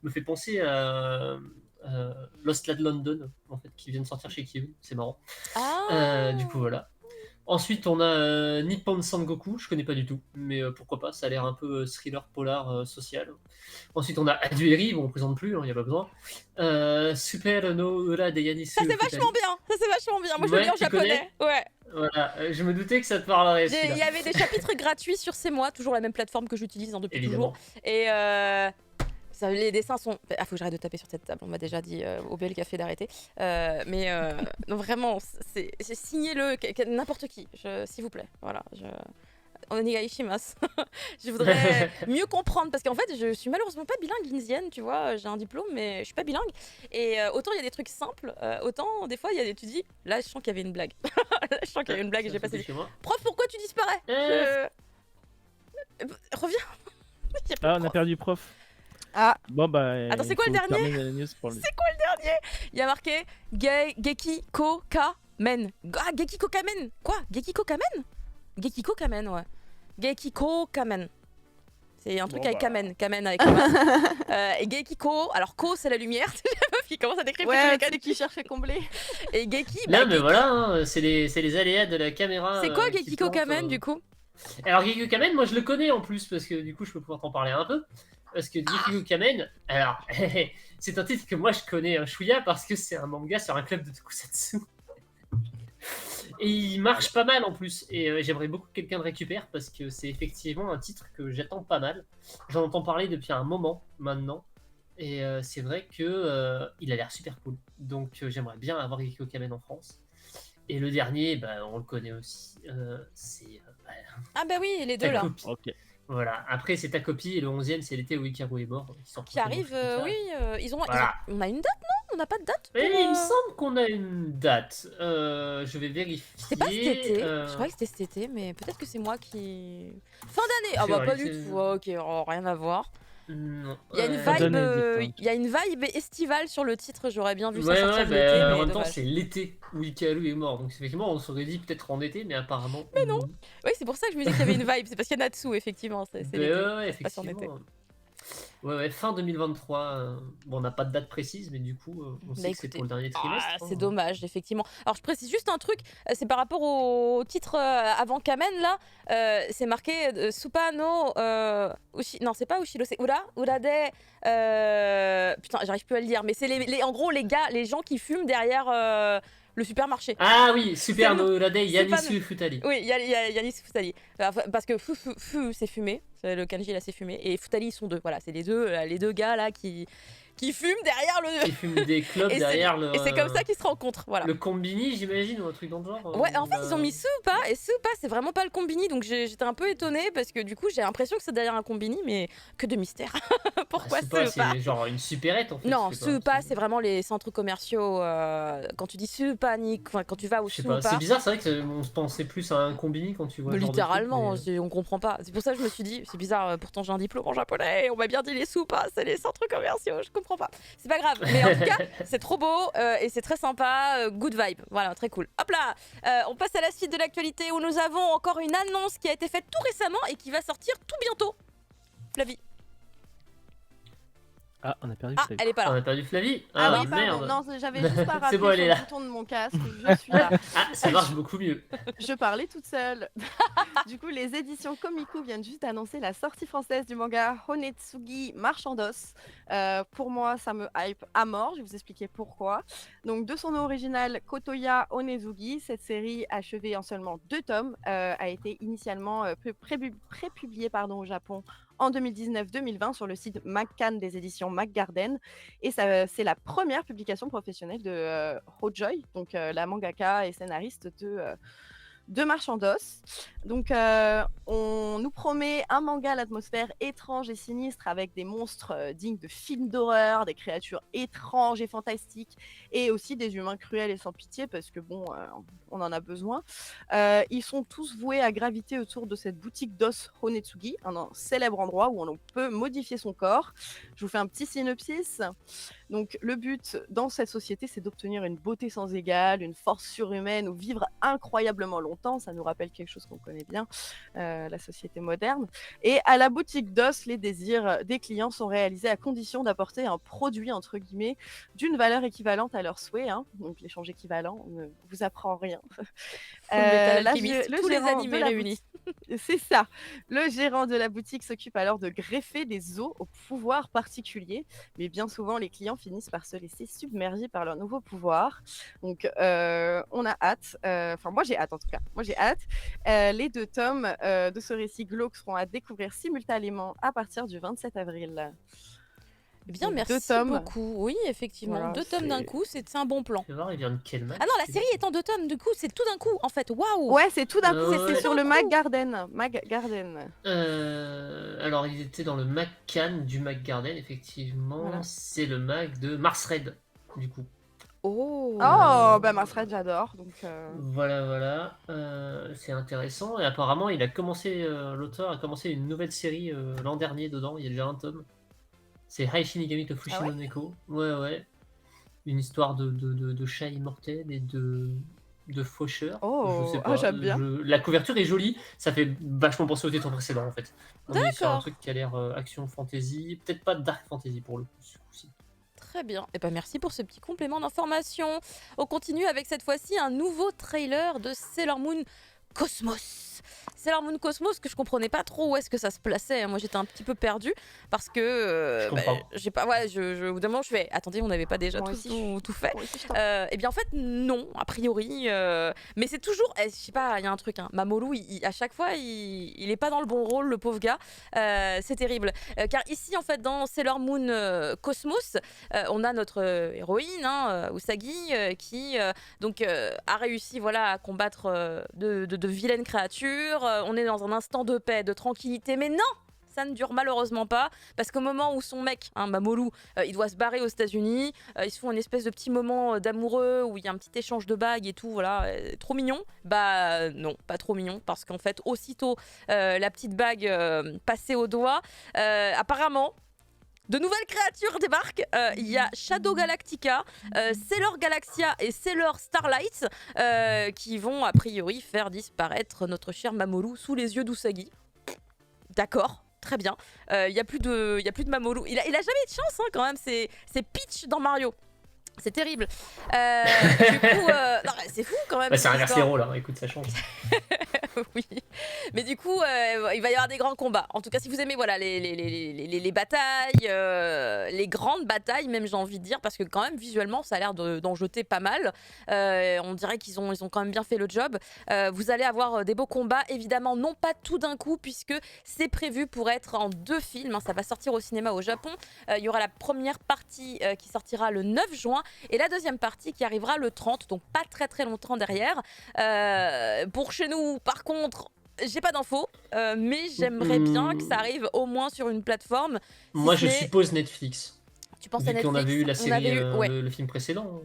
me fait penser à Lost Lad London, en fait, qui vient de sortir chez Kiyun. C'est marrant. Ah. Du coup voilà. Ensuite, on a Nippon Sangoku, je connais pas du tout, mais pourquoi pas, ça a l'air un peu thriller polar social. Ensuite, on a Adueri, bon, on présente plus, il n'y a pas besoin. Super no Ura de Yanisu. Ça c'est vachement bien. Ça c'est vachement bien. Moi je Ouais, le lis en tu japonais. Ouais. Voilà, je me doutais que ça te parlerait. Il celui-là. y avait des chapitres gratuits sur C'est moi, toujours la même plateforme que j'utilise depuis Évidemment. toujours. Et les dessins sont. Ah, faut que j'arrête de taper sur cette table. On m'a déjà dit au Bel Café d'arrêter. Non, vraiment, c'est signez-le, n'importe qui, s'il vous plaît. Voilà. Onigai shimasu. Je voudrais mieux comprendre parce qu'en fait, je suis malheureusement pas bilingue linzienne, tu vois. J'ai un diplôme, mais je suis pas bilingue. Et autant il y a des trucs simples, autant des fois il y a des. Tu dis, là, je sens qu'il y avait une blague. Là, je sens qu'il y avait une blague et j'ai passé. chez moi. Prof, pourquoi tu disparais Reviens. Il y a plus de Ah, on a prof. perdu prof. Ah, Bon, bah. Attends, c'est il quoi le faut dernier terminer la news pour lui. Il y a marqué Geki Kamen. Ah, Geki Kamen. Quoi Geki Kamen Geki Kamen, ouais. Geki Kamen. C'est un truc Bon, avec bah. Kamen avec le masque. Et Gekiko, alors Ko c'est la lumière, c'est la meuf qui commence à décrire ouais, tous les c'est qui cherche à combler. Et Geki, Là, bah, mais voilà, hein, c'est les aléas de la caméra. c'est quoi qui Gekiko plante, Kamen du coup Alors, Gekiko Kamen, moi je le connais en plus, parce que du coup, je peux pouvoir t'en parler un peu. Parce que Gekiko Kamen, alors, c'est un titre que moi je connais un chouïa parce que c'est un manga sur un club de tokusatsu. Et il marche pas mal en plus. Et j'aimerais beaucoup que quelqu'un le récupère parce que c'est effectivement un titre que j'attends pas mal. J'en entends parler depuis un moment maintenant. Et c'est vrai que il a l'air super cool. Donc j'aimerais bien avoir Gekiko Kamen en France. Et le dernier, bah, on le connaît aussi. C'est Ah bah oui, les deux ta là. copie. Ok. Voilà. Après, c'est ta copie. Et le 11e, c'est l'été où Hikaru est mort. Qui arrive, oui, ils ont, Voilà. on a une date, non On n'a pas de date Mais pour, il me semble qu'on a une date. Je vais vérifier. C'était pas cet été, je croyais que c'était cet été, mais peut-être que c'est moi qui... Fin d'année Ah bah pas du tout, ok, oh, rien à voir. Non. Il y a une Ça donne vibe, vite, hein. il y a une vibe estivale sur le titre, j'aurais bien vu ça Ouais, sortir ouais, de l'été, bah, mais en même temps, dommage. c'est l'été où Hikaru est mort. Donc, effectivement, on s'aurait dit peut-être en été, mais apparemment. Mais non. Oui, c'est pour ça que je me disais qu'il y avait une vibe, c'est parce qu'il y a Natsu, effectivement, c'est Bah, l'été. ouais, c'est pas sur l'été. effectivement. Ouais, fin 2023. Bon, on n'a pas de date précise, mais du coup, on sait que c'est écoutez, pour le dernier trimestre. Ah, hein. c'est dommage, effectivement. Alors, je précise juste un truc, c'est par rapport au titre avant Kamen, là, c'est marqué Supa no... Non, c'est pas Ushiro, c'est Urade... Putain, j'arrive plus à le dire, mais c'est en gros les gars, les gens qui fument derrière le supermarché. Ah oui, Super C'est no Urade pas Yanisu Futari. Oui, il y a Yanis Futali. Parce que Fu c'est fumé, le kanji là c'est fumé, et Futali ils sont deux. Voilà, c'est les deux gars là qui fument derrière le... Qui fume des clopes Et derrière le. c'est comme ça qu'ils se rencontrent, voilà. Le combini, j'imagine, ou un truc dans le genre. Ouais, en fait, ils ont mis Supa, et Supa, c'est vraiment pas le combini, donc j'étais un peu étonnée, parce que du coup, j'ai l'impression que c'est derrière un combini, mais que de mystère. Pourquoi Supa C'est genre une supérette en fait. Non, je sais pas, Supa, c'est vraiment les centres commerciaux. Quand tu dis Supa, quand tu vas au Je sais pas, Supa, c'est bizarre, c'est vrai qu'on se pensait plus à un combini quand tu vois. mais ce genre de truc, littéralement, mais- on comprend pas. C'est pour ça que je me suis dit, c'est bizarre, pourtant j'ai un diplôme en japonais, et on m'a bien dit les Supa, c'est les centres commerciaux, je comprends pas. C'est pas grave, mais en tout cas, c'est trop beau, et c'est très sympa, good vibe, voilà, très cool. Hop là, on passe à la suite de l'actualité où nous avons encore une annonce qui a été faite tout récemment et qui va sortir tout bientôt. Flavie. Ah, on a perdu Ah, Flavie. elle est pas On là. a perdu Flavie. Ah Ah, oui, pardon, merde. non, j'avais juste pas C'est bon, rappelé elle est sur le là. bouton de mon casque, je suis là. Ah, ça marche beaucoup mieux. Je parlais toute seule. Du coup, les éditions Komiku viennent juste d'annoncer la sortie française du manga Honetsugi Marchand d'os. Pour moi, ça me hype à mort. Je vais vous expliquer pourquoi. Donc, de son nom original, Kotoya Onezugi, cette série achevée en seulement 2 tomes a été initialement prépubliée au Japon en 2019-2020 sur le site Maccan des éditions McGarden. Et c'est la première publication professionnelle de Hojoy, donc la mangaka et scénariste de Marchand d'os. Donc, on nous promet un manga à l'atmosphère étrange et sinistre avec des monstres dignes de films d'horreur, des créatures étranges et fantastiques, et aussi des humains cruels et sans pitié, parce que bon, on en a besoin. Ils sont tous voués à graviter autour de cette boutique d'os Honetsugi, un célèbre endroit où on peut modifier son corps. Je vous fais un petit synopsis. Donc, le but dans cette société, c'est d'obtenir une beauté sans égale, une force surhumaine ou vivre incroyablement longtemps. Ça nous rappelle quelque chose qu'on connaît bien, la société moderne. Et à la boutique d'os, les désirs des clients sont réalisés à condition d'apporter un produit, entre guillemets, d'une valeur équivalente à leurs souhaits. Hein. Donc, l'échange équivalent, on ne vous apprend rien. Fullmetal La Alchemist, le tous les gérant de animés la réunis. C'est ça. Le gérant de la boutique s'occupe alors de greffer des os aux pouvoirs particuliers, mais bien souvent les clients finissent par se laisser submerger par leurs nouveaux pouvoirs. Donc on a hâte, enfin moi j'ai hâte en tout cas, moi j'ai hâte. Les 2 tomes de ce récit glauque seront à découvrir simultanément à partir du 27 avril. Eh bien, Donc, 2 merci tomes. beaucoup. Oui, effectivement, Voilà, 2 tomes d'un c'est- coup, c'est un bon plan. Je vais voir, il vient de quel mag Ah non, la série est en 2 tomes, du coup, c'est tout d'un coup, en fait. Waouh! Ouais, c'est tout d'un coup, Ouais. c'est sur le Tout d'un coup. McGarden. McGarden. Alors, il était dans le McCann du McGarden, effectivement. Voilà. C'est le mag de Mars Red, du coup. Oh! Oh, bah Mars Red, j'adore. Donc, Voilà. C'est intéressant. Et apparemment, il a commencé, l'auteur a commencé une nouvelle série l'an dernier dedans. Il y a déjà un tome. C'est Hai Shinigami to Ah ouais Fushinoneko. Ouais. Une histoire de chat immortel et de faucheur. Oh, Je sais ah, pas. j'aime bien. La couverture est jolie. Ça fait vachement penser au titre précédent en fait. On est sur un D'accord. truc qui a l'air action fantasy. Peut-être pas dark fantasy pour le coup. Ce coup-ci. Très bien. Et ben merci pour ce petit complément d'information. On continue avec cette fois-ci un nouveau trailer de Sailor Moon Cosmos. Sailor Moon Cosmos que je comprenais pas trop où est-ce que ça se plaçait. Moi j'étais un petit peu perdue parce que Je comprends. j'ai pas ouais au bout d'un moment je fais attendez on n'avait pas déjà Moi tout, aussi. tout fait. Moi aussi, je t'en- Et bien en fait non a priori mais c'est toujours je sais pas il y a un truc hein, Mamoru à chaque fois il est pas dans le bon rôle le pauvre gars. C'est terrible car ici en fait dans Sailor Moon Cosmos on a notre héroïne hein, Usagi qui donc a réussi voilà à combattre de vilaines créatures. On est dans un instant de paix, de tranquillité, mais non, ça ne dure malheureusement pas parce qu'au moment où son mec, hein, Mamoru, il doit se barrer aux États-Unis, ils se font une espèce de petit moment d'amoureux où il y a un petit échange de bagues et tout, voilà, trop mignon. Bah non, pas trop mignon parce qu'en fait, aussitôt la petite bague passée au doigt, apparemment. De nouvelles créatures débarquent. Il y a Shadow Galactica, Sailor Galaxia et Sailor Starlight qui vont a priori faire disparaître notre cher Mamoru sous les yeux d'Usagi. D'accord, très bien. Il y a plus de Mamoru. Il a jamais de chance hein, quand même. C'est Peach dans Mario. C'est terrible. Du coup, non, c'est fou quand même. Bah, c'est cette inverse histoire. héros là. Écoute, ça change. Oui, mais du coup, il va y avoir des grands combats. En tout cas, si vous aimez voilà, les batailles, les grandes batailles, même j'ai envie de dire, parce que quand même, visuellement, ça a l'air d'en jeter pas mal. On dirait qu'ils ont quand même bien fait le job. Vous allez avoir des beaux combats, évidemment, non pas tout d'un coup, puisque c'est prévu pour être en 2 films. Hein, ça va sortir au cinéma au Japon. Il y aura la première partie qui sortira le 9 juin et la deuxième partie qui arrivera le 30, donc pas très très longtemps derrière. Pour chez nous, par contre, j'ai pas d'infos, mais j'aimerais bien que ça arrive au moins sur une plateforme. Si Moi, ce je n'est- suppose Netflix. Tu penses à Vu Netflix qu'on avait eu la On série, avait eu, ouais. le film précédent.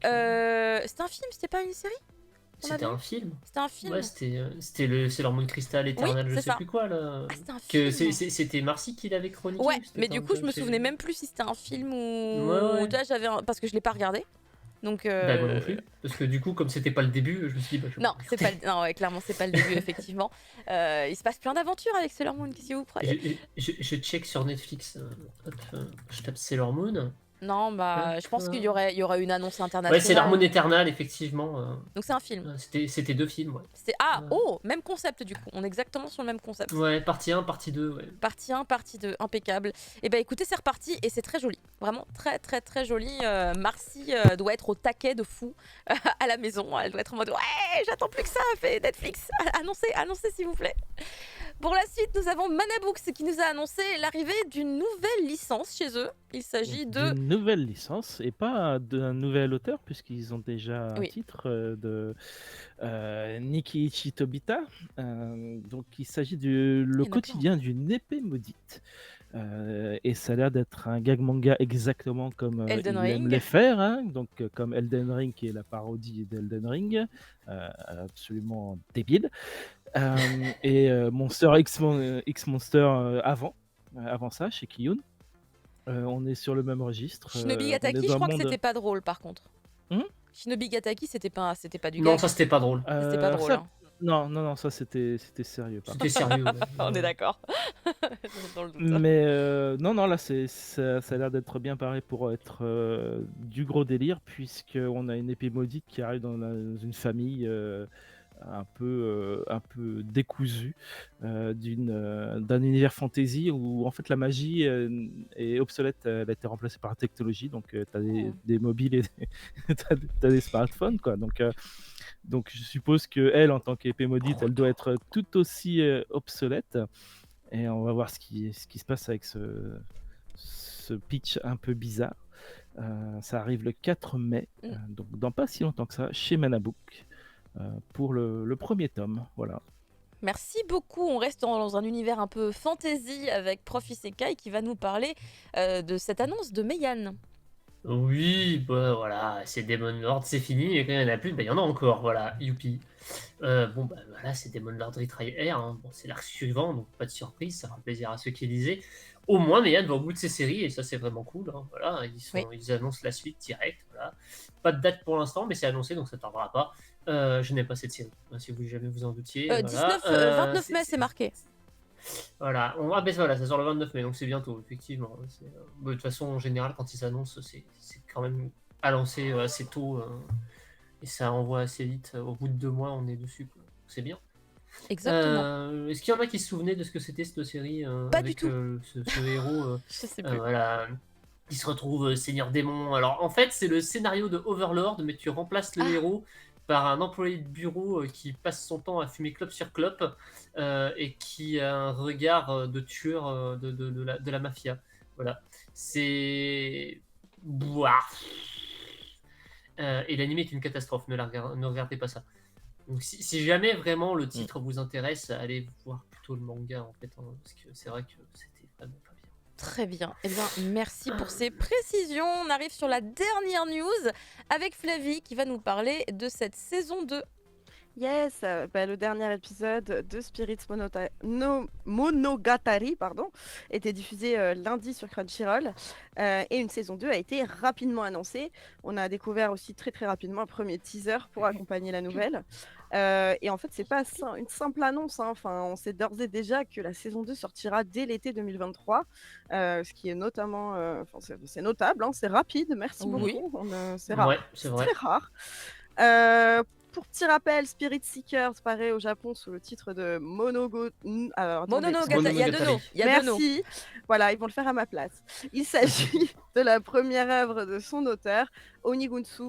C'était un film, c'était pas une série on C'était avait un film. C'était un film Ouais, c'était le Sailor Moon Crystal Eternal, Oui, je c'est sais ça. plus quoi là. Ah, c'était un Que film c'était Marcy qui l'avait chroniqué. Ouais, ou c'était mais du Tom coup, je me Jones, souvenais même plus si c'était un film ou... Ouais. Tu vois, parce que je l'ai pas regardé. Donc, Bah, moi non plus. Parce que du coup, comme c'était pas le début, je me suis dit, bah, je vais non, pas c'est pas non, ouais, clairement, c'est pas le début, effectivement. Il se passe plein d'aventures avec Sailor Moon, qu'est-ce que vous croyez? Je check sur Netflix. Hop, je tape Sailor Moon. Non, bah, je pense qu'il y aurait une annonce Ouais, internationale. Sailor Moon Eternal, effectivement. Donc c'est un film. C'était 2 films, ouais. Ah, Ouais. oh, même concept du coup. On est exactement sur le même concept. Ouais, partie 1, partie 2, ouais. Partie 1, partie 2, impeccable. Et bah écoutez, c'est reparti et c'est très joli. Vraiment très très très joli. Marcy doit être au taquet de fou à la maison. Elle doit être en mode ouais, j'attends plus que ça, fait Netflix. Annoncez s'il vous plaît. Pour la suite, nous avons Manabooks qui nous a annoncé l'arrivée d'une nouvelle licence chez eux. Il s'agit de... D'une nouvelle licence et pas d'un nouvel auteur, puisqu'ils ont déjà un Oui. titre de Nikiichi Tobita. Donc il s'agit du Il y en a quotidien d'une épée maudite. Et ça a l'air d'être un gag manga exactement comme Elden il aime Ring. les faire, hein. Donc comme Elden Ring qui est la parodie d'Elden Ring, absolument débile. Et Monster X Monster avant ça chez Kiyun. On est sur le même registre. Shinobi On est Gataki, je dans un crois que monde- c'était pas drôle par contre. Hum Shinobi Gataki, c'était pas du Non, gag. ça c'était pas drôle. C'était pas drôle. ça- Hein. Non, ça c'était sérieux. par C'était sérieux. Ouais. On est d'accord. Dans le doute. Mais non, là, ça a l'air d'être bien paré pour être du gros délire, puisqu'on a une épée maudite qui arrive dans une famille un peu décousue d'un univers fantasy où en fait la magie est obsolète, elle a été remplacée par la technologie, donc tu as des mobiles et t'as des smartphones, quoi. Donc je suppose que elle, en tant qu'épée maudite, elle doit être tout aussi obsolète. Et on va voir ce qui se passe avec ce pitch un peu bizarre. Ça arrive le 4 mai, donc dans pas si longtemps que ça, chez Manabook, pour le premier tome. Voilà. Merci beaucoup. On reste dans un univers un peu fantasy avec Prof Isekai qui va nous parler de cette annonce de Meian. Oui, bah voilà, c'est Demon Lord, c'est fini, et quand il n'y en a plus, bah il y en a encore, voilà, youpi. Bon, bah voilà, c'est Demon Lord Retry Air, hein. Bon, c'est l'arc suivant, donc pas de surprise, ça fera plaisir à ceux qui lisaient. Au moins, Meian va au bout de ses séries, et ça c'est vraiment cool, hein. Voilà, ils annoncent la suite direct, voilà. Pas de date pour l'instant, mais c'est annoncé, donc ça tardera pas. Je n'ai pas cette série, hein, si vous jamais vous en doutiez. Voilà. 29 mai, c'est marqué. Voilà, ben voilà, ça sort le 29 mai, donc c'est bientôt, effectivement. De toute façon, en général, quand ils annoncent, c'est quand même à lancer assez tôt, et ça envoie assez vite. Au bout de 2 mois, on est dessus, quoi. C'est bien. Exactement. Est-ce qu'il y en a qui se souvenaient de ce que c'était cette série Pas avec du tout. ce héros Je sais plus. voilà, qui se retrouve seigneur démon. Alors en fait, c'est le scénario de Overlord, mais tu remplaces le héros par un employé de bureau qui passe son temps à fumer clope sur clope et qui a un regard de tueur de la mafia. Voilà. C'est... Bouah. Et l'anime est une catastrophe, ne regardez pas ça. Donc si jamais vraiment le titre vous intéresse, allez voir plutôt le manga en fait, hein, parce que c'est vrai que c'était vraiment pas bien. Très bien. Eh bien, merci pour ces précisions. On arrive sur la dernière news avec Flavie qui va nous parler de cette saison 2. Yes, le dernier épisode de Spirits Monogatari était diffusé lundi sur Crunchyroll et une saison 2 a été rapidement annoncée. On a découvert aussi très très rapidement un premier teaser pour accompagner la nouvelle. Et en fait, c'est pas une simple annonce, hein. Enfin, on sait d'ores et déjà que la saison 2 sortira dès l'été 2023, ce qui est notamment, c'est notable, hein, c'est rapide, merci beaucoup. C'est rare, Ouais, c'est vrai. très rare. Pour petit rappel, Spirit Seekers paraît au Japon sous le titre de Monogatari. Monogatari. Il y a deux noms. Merci. Voilà, ils vont le faire à ma place. Il s'agit de la première œuvre de son auteur, Onigunsu.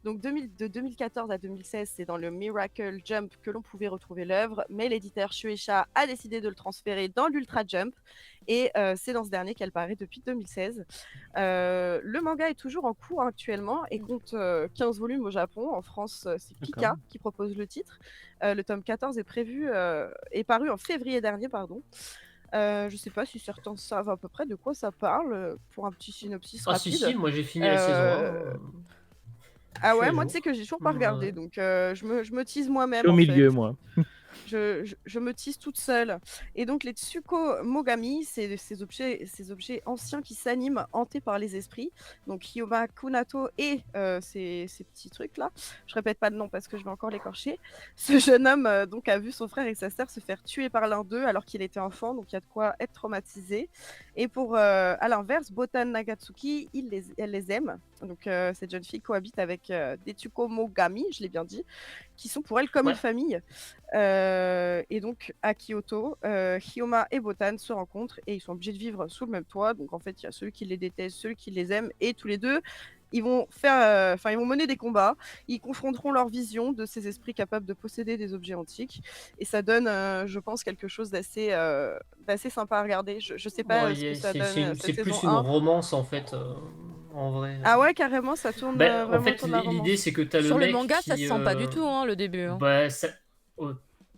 Donc de 2014 à 2016, c'est dans le Miracle Jump que l'on pouvait retrouver l'œuvre, mais l'éditeur Shueisha a décidé de le transférer dans l'Ultra Jump. Et c'est dans ce dernier qu'elle paraît depuis 2016. Le manga est toujours en cours actuellement et compte 15 volumes au Japon. En France, c'est Kika qui propose le titre. Le tome 14 est paru en février dernier. Je ne sais pas si certains savent à peu près de quoi ça parle, pour un petit synopsis rapide. Si, moi j'ai fini la saison 1. Ah ouais, moi tu sais que j'ai toujours pas regardé, donc je me tease moi-même. Au en milieu, fait. moi. je me tisse toute seule. Et donc, les Tsukomogami, c'est ces objets anciens qui s'animent, hantés par les esprits. Donc, Hyoma Kunato et ces petits trucs-là. Je répète pas le nom parce que je vais encore l'écorcher. Ce jeune homme donc a vu son frère et sa sœur se faire tuer par l'un d'eux alors qu'il était enfant, donc il y a de quoi être traumatisé. Et à l'inverse, Botan Nagatsuki, elle les aime. Donc cette jeune fille cohabite avec des Tsukomogami, je l'ai bien dit, qui sont pour elle comme une famille. Et donc à Kyoto, Hyoma et Botan se rencontrent et ils sont obligés de vivre sous le même toit. Donc en fait, il y a ceux qui les détestent, ceux qui les aiment, et tous les deux, ils vont mener des combats. Ils confronteront leur vision de ces esprits capables de posséder des objets antiques. Et ça donne, je pense, quelque chose d'assez sympa à regarder. Je sais pas ce que ça donne. C'est plus une romance en fait. En vrai. Ah ouais, carrément, ça tourne vraiment en fait, autour de la romance. l'idée c'est que t'as le Sur mec le manga, qui, ça se sent pas du tout, le début.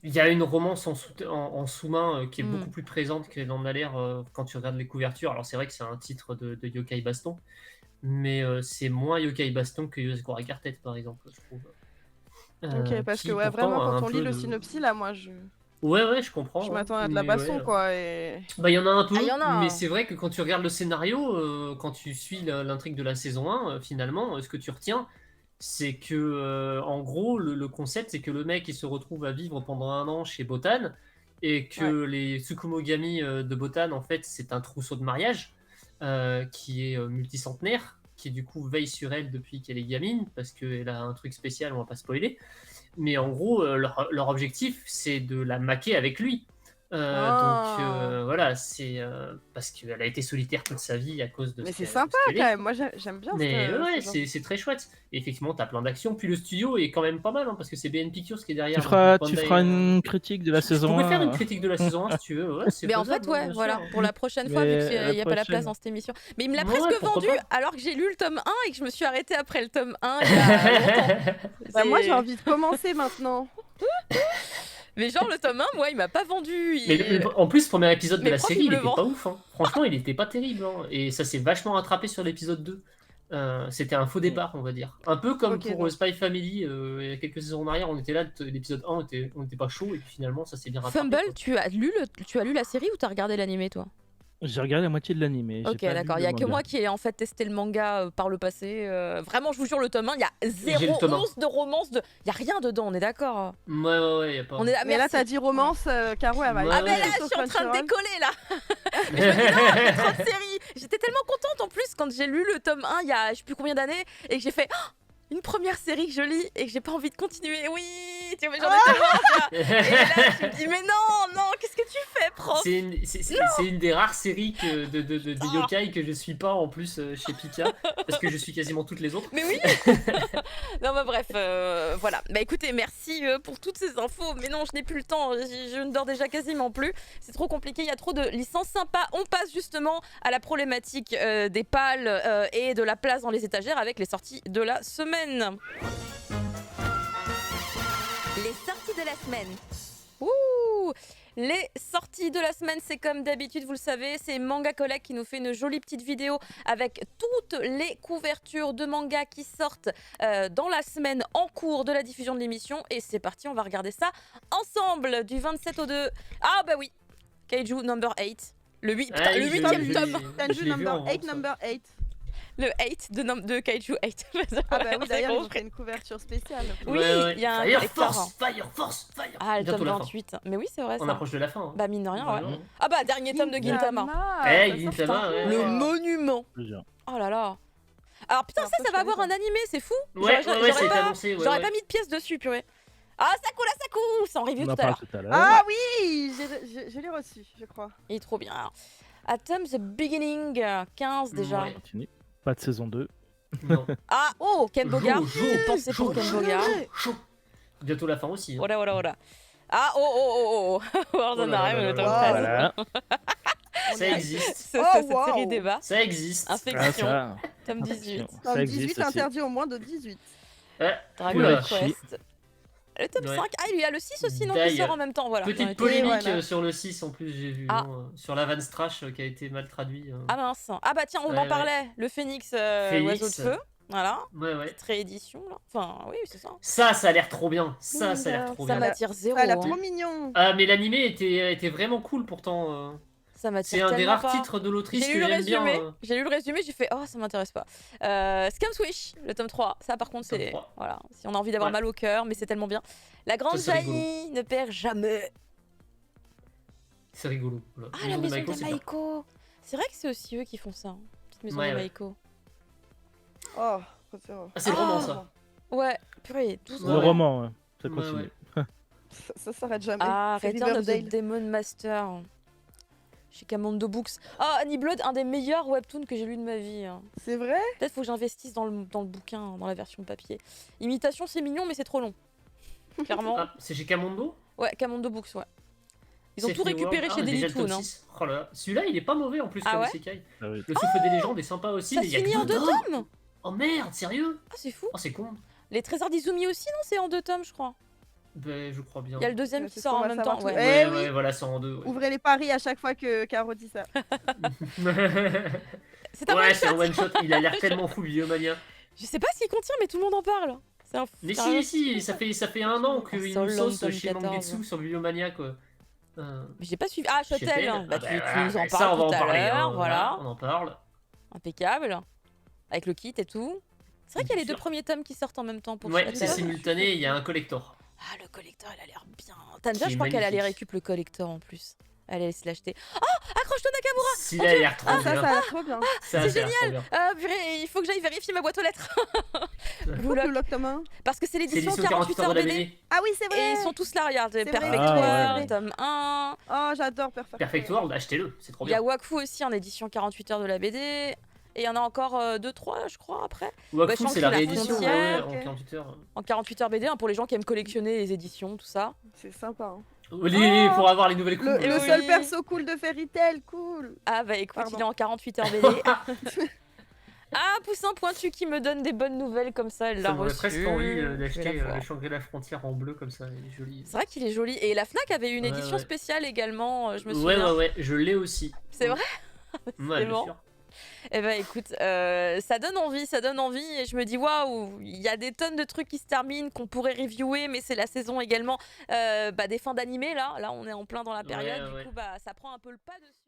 Il y a une romance en sous-main qui est beaucoup plus présente que dans l'air quand tu regardes les couvertures. Alors c'est vrai que c'est un titre de Yokai Baston, mais c'est moins Yokai Baston que Yosakura Quartet par exemple, je trouve. Ok, parce que vraiment quand on lit le synopsis là, moi Ouais, je comprends. Je m'attends à de la baston, quoi. Et... Bah, il y en a un peu, a. mais c'est vrai que quand tu regardes le scénario, quand tu suis l'intrigue de la saison 1, finalement, ce que tu retiens, c'est que, en gros, le concept, c'est que le mec, il se retrouve à vivre pendant 1 an chez Botan, et que les Tsukumogami de Botan, en fait, c'est un trousseau de mariage qui est multicentenaire, qui du coup veille sur elle depuis qu'elle est gamine, parce qu'elle a un truc spécial, on va pas spoiler. Mais en gros, leur objectif, c'est de la maquer avec lui. Donc voilà, c'est parce qu'elle a été solitaire toute sa vie à cause de. Mais c'est sympa quand même, moi j'aime bien. Mais ouais, c'est très chouette. Et effectivement, t'as plein d'actions. Puis le studio est quand même pas mal, parce que c'est BN Pictures qui est derrière. Tu feras une critique de la saison 1. Je pourrais faire une critique de la saison 1 si tu veux. Ouais, mais en fait, voilà, pour la prochaine fois, vu qu'il n'y a pas la place dans cette émission. Mais il me l'a presque vendu alors que j'ai lu le tome 1 et que je me suis arrêtée après le tome 1 il y a longtemps. Moi j'ai envie de commencer maintenant. Mais genre le tome 1, moi il m'a pas vendu. Mais en plus, le premier épisode de la série, il était pas ouf. Franchement, il était pas terrible. Et ça s'est vachement rattrapé sur l'épisode 2. C'était un faux départ, on va dire. Un peu comme pour Spy Family, il y a quelques saisons en arrière, on était là, l'épisode 1, on était pas chaud, et puis finalement, ça s'est bien rattrapé. Fumble, tu as lu la série ou t'as regardé l'animé, toi? J'ai regardé la moitié de l'animé. Ok, d'accord. Il n'y a que moi qui ai en fait testé le manga par le passé. Vraiment, je vous jure, le tome 1, il y a 0 once de romance. Il n'y a rien dedans, on est d'accord? Ouais, y a pas. Mais là, t'as dit romance, Caro, elle va. Ah, mais là, je suis en train de décoller, là. Mais je me dis, non, il y a trop de séries. J'étais tellement contente en plus quand j'ai lu le tome 1 il y a je sais plus combien d'années et que j'ai fait une première série que je lis et que j'ai pas envie de continuer. Oui, tu vois, j'en ai tellement. Et là, je me dis, mais non, qu'est-ce que tu fais, prof? C'est une des rares séries de yokai que je suis pas en plus chez Pika, parce que je suis quasiment toutes les autres. Mais oui. Non, bah bref, voilà. Bah écoutez, merci pour toutes ces infos. Mais non, je n'ai plus le temps. Je ne dors déjà quasiment plus. C'est trop compliqué. Il y a trop de licences sympas. On passe justement à la problématique des pales et de la place dans les étagères avec les sorties de la semaine. Les sorties de la semaine. Ouh! Les sorties de la semaine, c'est comme d'habitude, vous le savez, c'est Manga Collect qui nous fait une jolie petite vidéo avec toutes les couvertures de manga qui sortent dans la semaine en cours de la diffusion de l'émission. Et c'est parti, on va regarder ça ensemble du 27 au 2. Ah bah oui, Kaiju number 8. Le 8e tome. Kaiju number 8, number 8. Le 8 de Kaiju 8. Ah bah oui, d'ailleurs, ils ont fait une couverture spéciale. Oui, il y a un Fire Force. Ah, le tome 28. Mais oui, c'est vrai, ça. On approche de la fin. Bah, mine de rien, ouais. Ah bah, dernier tome de Gintama. Gintama, ouais. Le monument. Oh là là. Alors putain, ça va avoir un animé, c'est fou. Ouais, c'est annoncé. J'aurais pas mis de pièce dessus, purée. Ah, Saku, c'est en review tout à l'heure. Ah oui, je l'ai reçu, je crois. Il est trop bien. Atom The Beginning, 15 déjà. Pas de saison 2. Non. Ah, Ken Bogard. J'ai pensé pour Ken Bogard. Bientôt la fin aussi. Voilà. Ah, World of Nine, le tome 13. Voilà. Ça existe. Cette série débat. Ça existe. Infection. Tome 18. Tome 18 interdit au moins de 18. Dragon Quest. Le tome 5. Ah, il y a le 6 aussi, non, qui sort en même temps. Voilà. Petite polémique sur le 6 en plus, j'ai vu. Sur la Van Strash qui a été mal traduit. Ah mince. Ah bah tiens, on en parlait. Le Phénix, Oiseau de Feu. Voilà, Ouais, ouais. petite réédition là. Enfin, oui, c'est ça. Ça a l'air trop bien. Ça a l'air trop Ça bien. m'attire zéro. Ça a l'air hein. trop mignon. Ah, mais l'animé était vraiment cool pourtant. Ça m'attire C'est un des tellement rares pas. titres de l'autrice J'ai que lu le j'aime bien. résumé, j'ai lu le résumé, j'ai fait oh ça m'intéresse pas. Scam Swish, le tome 3, ça par contre Tome c'est 3. voilà, si on a envie d'avoir Ouais. mal au cœur, mais c'est tellement bien. La grande Ça, c'est rigolo. jaillie ne perd jamais. C'est rigolo. Voilà. Ah la maison Maiko, de c'est bien. Maiko. C'est vrai que c'est aussi eux qui font ça. Hein. Petite maison Ouais, de ouais. Maiko. Oh, préfère. Ah, c'est le roman ça. Ouais, purée, doucement. Le Ouais. roman, hein. Ça Ouais, continue. ouais. Ça s'arrête jamais. Ah, C'est Return of the Riverdale. Demon Master. Chez Camondo Books. Ah, Honey Blood, un des meilleurs webtoons que j'ai lu de ma vie. hein. C'est vrai? Peut-être faut que j'investisse dans le bouquin, dans la version papier. Imitation, c'est mignon, mais c'est trop long. Clairement. Ah, c'est chez Camondo. Ouais, Camondo Books, ouais. Ils ont Save tout the World. récupéré Ah, chez déjà le top Dailytoon. Hein. 6. Oh là là. Celui-là, il est pas mauvais en plus Ah comme ouais Isekai. Ah oui. Le souffle des légendes est sympa aussi, Ça mais se il y a finit que en 2 deux tomes. Oh merde, sérieux? Ah, c'est fou. Oh, c'est con. Les trésors d'Izumi aussi, non? C'est en 2 tomes, je crois. Ben, je crois bien. Il y a le deuxième Ouais, qui c'est sort ce qu'on en va même savoir temps. tout- Ouais. Ouais, Eh oui. ouais, voilà, c'est en deux. Ouais, Ouvrez les paris à chaque fois que Caro dit ça. C'est un ouais one c'est un shot. one shot. Il a l'air tellement fou, Biomania. Je sais pas ce qu'il contient, mais tout le monde en parle. C'est un Mais c'est un- si, ça fait un an qu'il Solo nous sauce tome chez 14. Mangetsu sur Biomania, quoi. Mais j'ai pas suivi. Ah, Shotel. Shotel. Hein. Bah, Ah, tu nous en ça, parles on va en tout à parler. hein, l'heure. Voilà. On en parle. Impeccable. Avec le kit et tout. C'est vrai qu'il y a les Bien deux sûr. premiers tomes qui sortent en même temps pour Ouais, Shotel. c'est simultané, il y a un collector. Ah, le collector, elle a l'air bien. Tanja, Qui je est crois qu'elle allait magnifique. récup le collector en plus. Elle allait se l'acheter. Oh, accroche-toi Nakamura. Celui-là, il a l'air trop Ah, ça bien. a l'air trop bien. Ça a l'air trop bien. Purée, il faut que j'aille vérifier ma boîte aux lettres. Blue Blue Lock, Lock tome 1. parce que c'est C'est l'édition l'édition 48 heures de la BD. BD. Ah oui, c'est Et vrai. ils sont tous là, regarde. C'est vrai, Perfect Ah, World, ouais. tome 1. Oh, j'adore Perfect. Perfect World, achetez-le, c'est trop Il y a bien. Wakfu aussi en édition 48 heures de la BD. Et il y en a encore 2-3, je crois, après. Wakfu, Bah, c'est la Shangri-La réédition, ouais, Frontière. en 48 heures. En 48 heures BD, hein, pour les gens qui aiment collectionner les éditions, tout ça. C'est sympa. Hein. Pour avoir les nouvelles coupes. Le oui. seul perso cool de Fairy Tail, cool. Ah bah écoute, Pardon. il est en 48 heures BD. Ah, Poussin Pointu qui me donne des bonnes nouvelles comme ça, elle l'a Ça m'aurait reçu. presque envie Je vais d'acheter la voir. le Shangri-La Frontière en bleu comme ça, il est joli. C'est vrai qu'il est joli. Et la Fnac avait eu une Ouais, édition ouais. spéciale également, je me Ouais, souviens. ouais, je l'ai aussi. C'est vrai? Ouais, bien bon. sûr. Eh ben écoute, ça donne envie et je me dis waouh, il y a des tonnes de trucs qui se terminent qu'on pourrait reviewer, mais c'est la saison également des fins d'animé là on est en plein dans la période, Ouais, ouais. du coup ça prend un peu le pas dessus.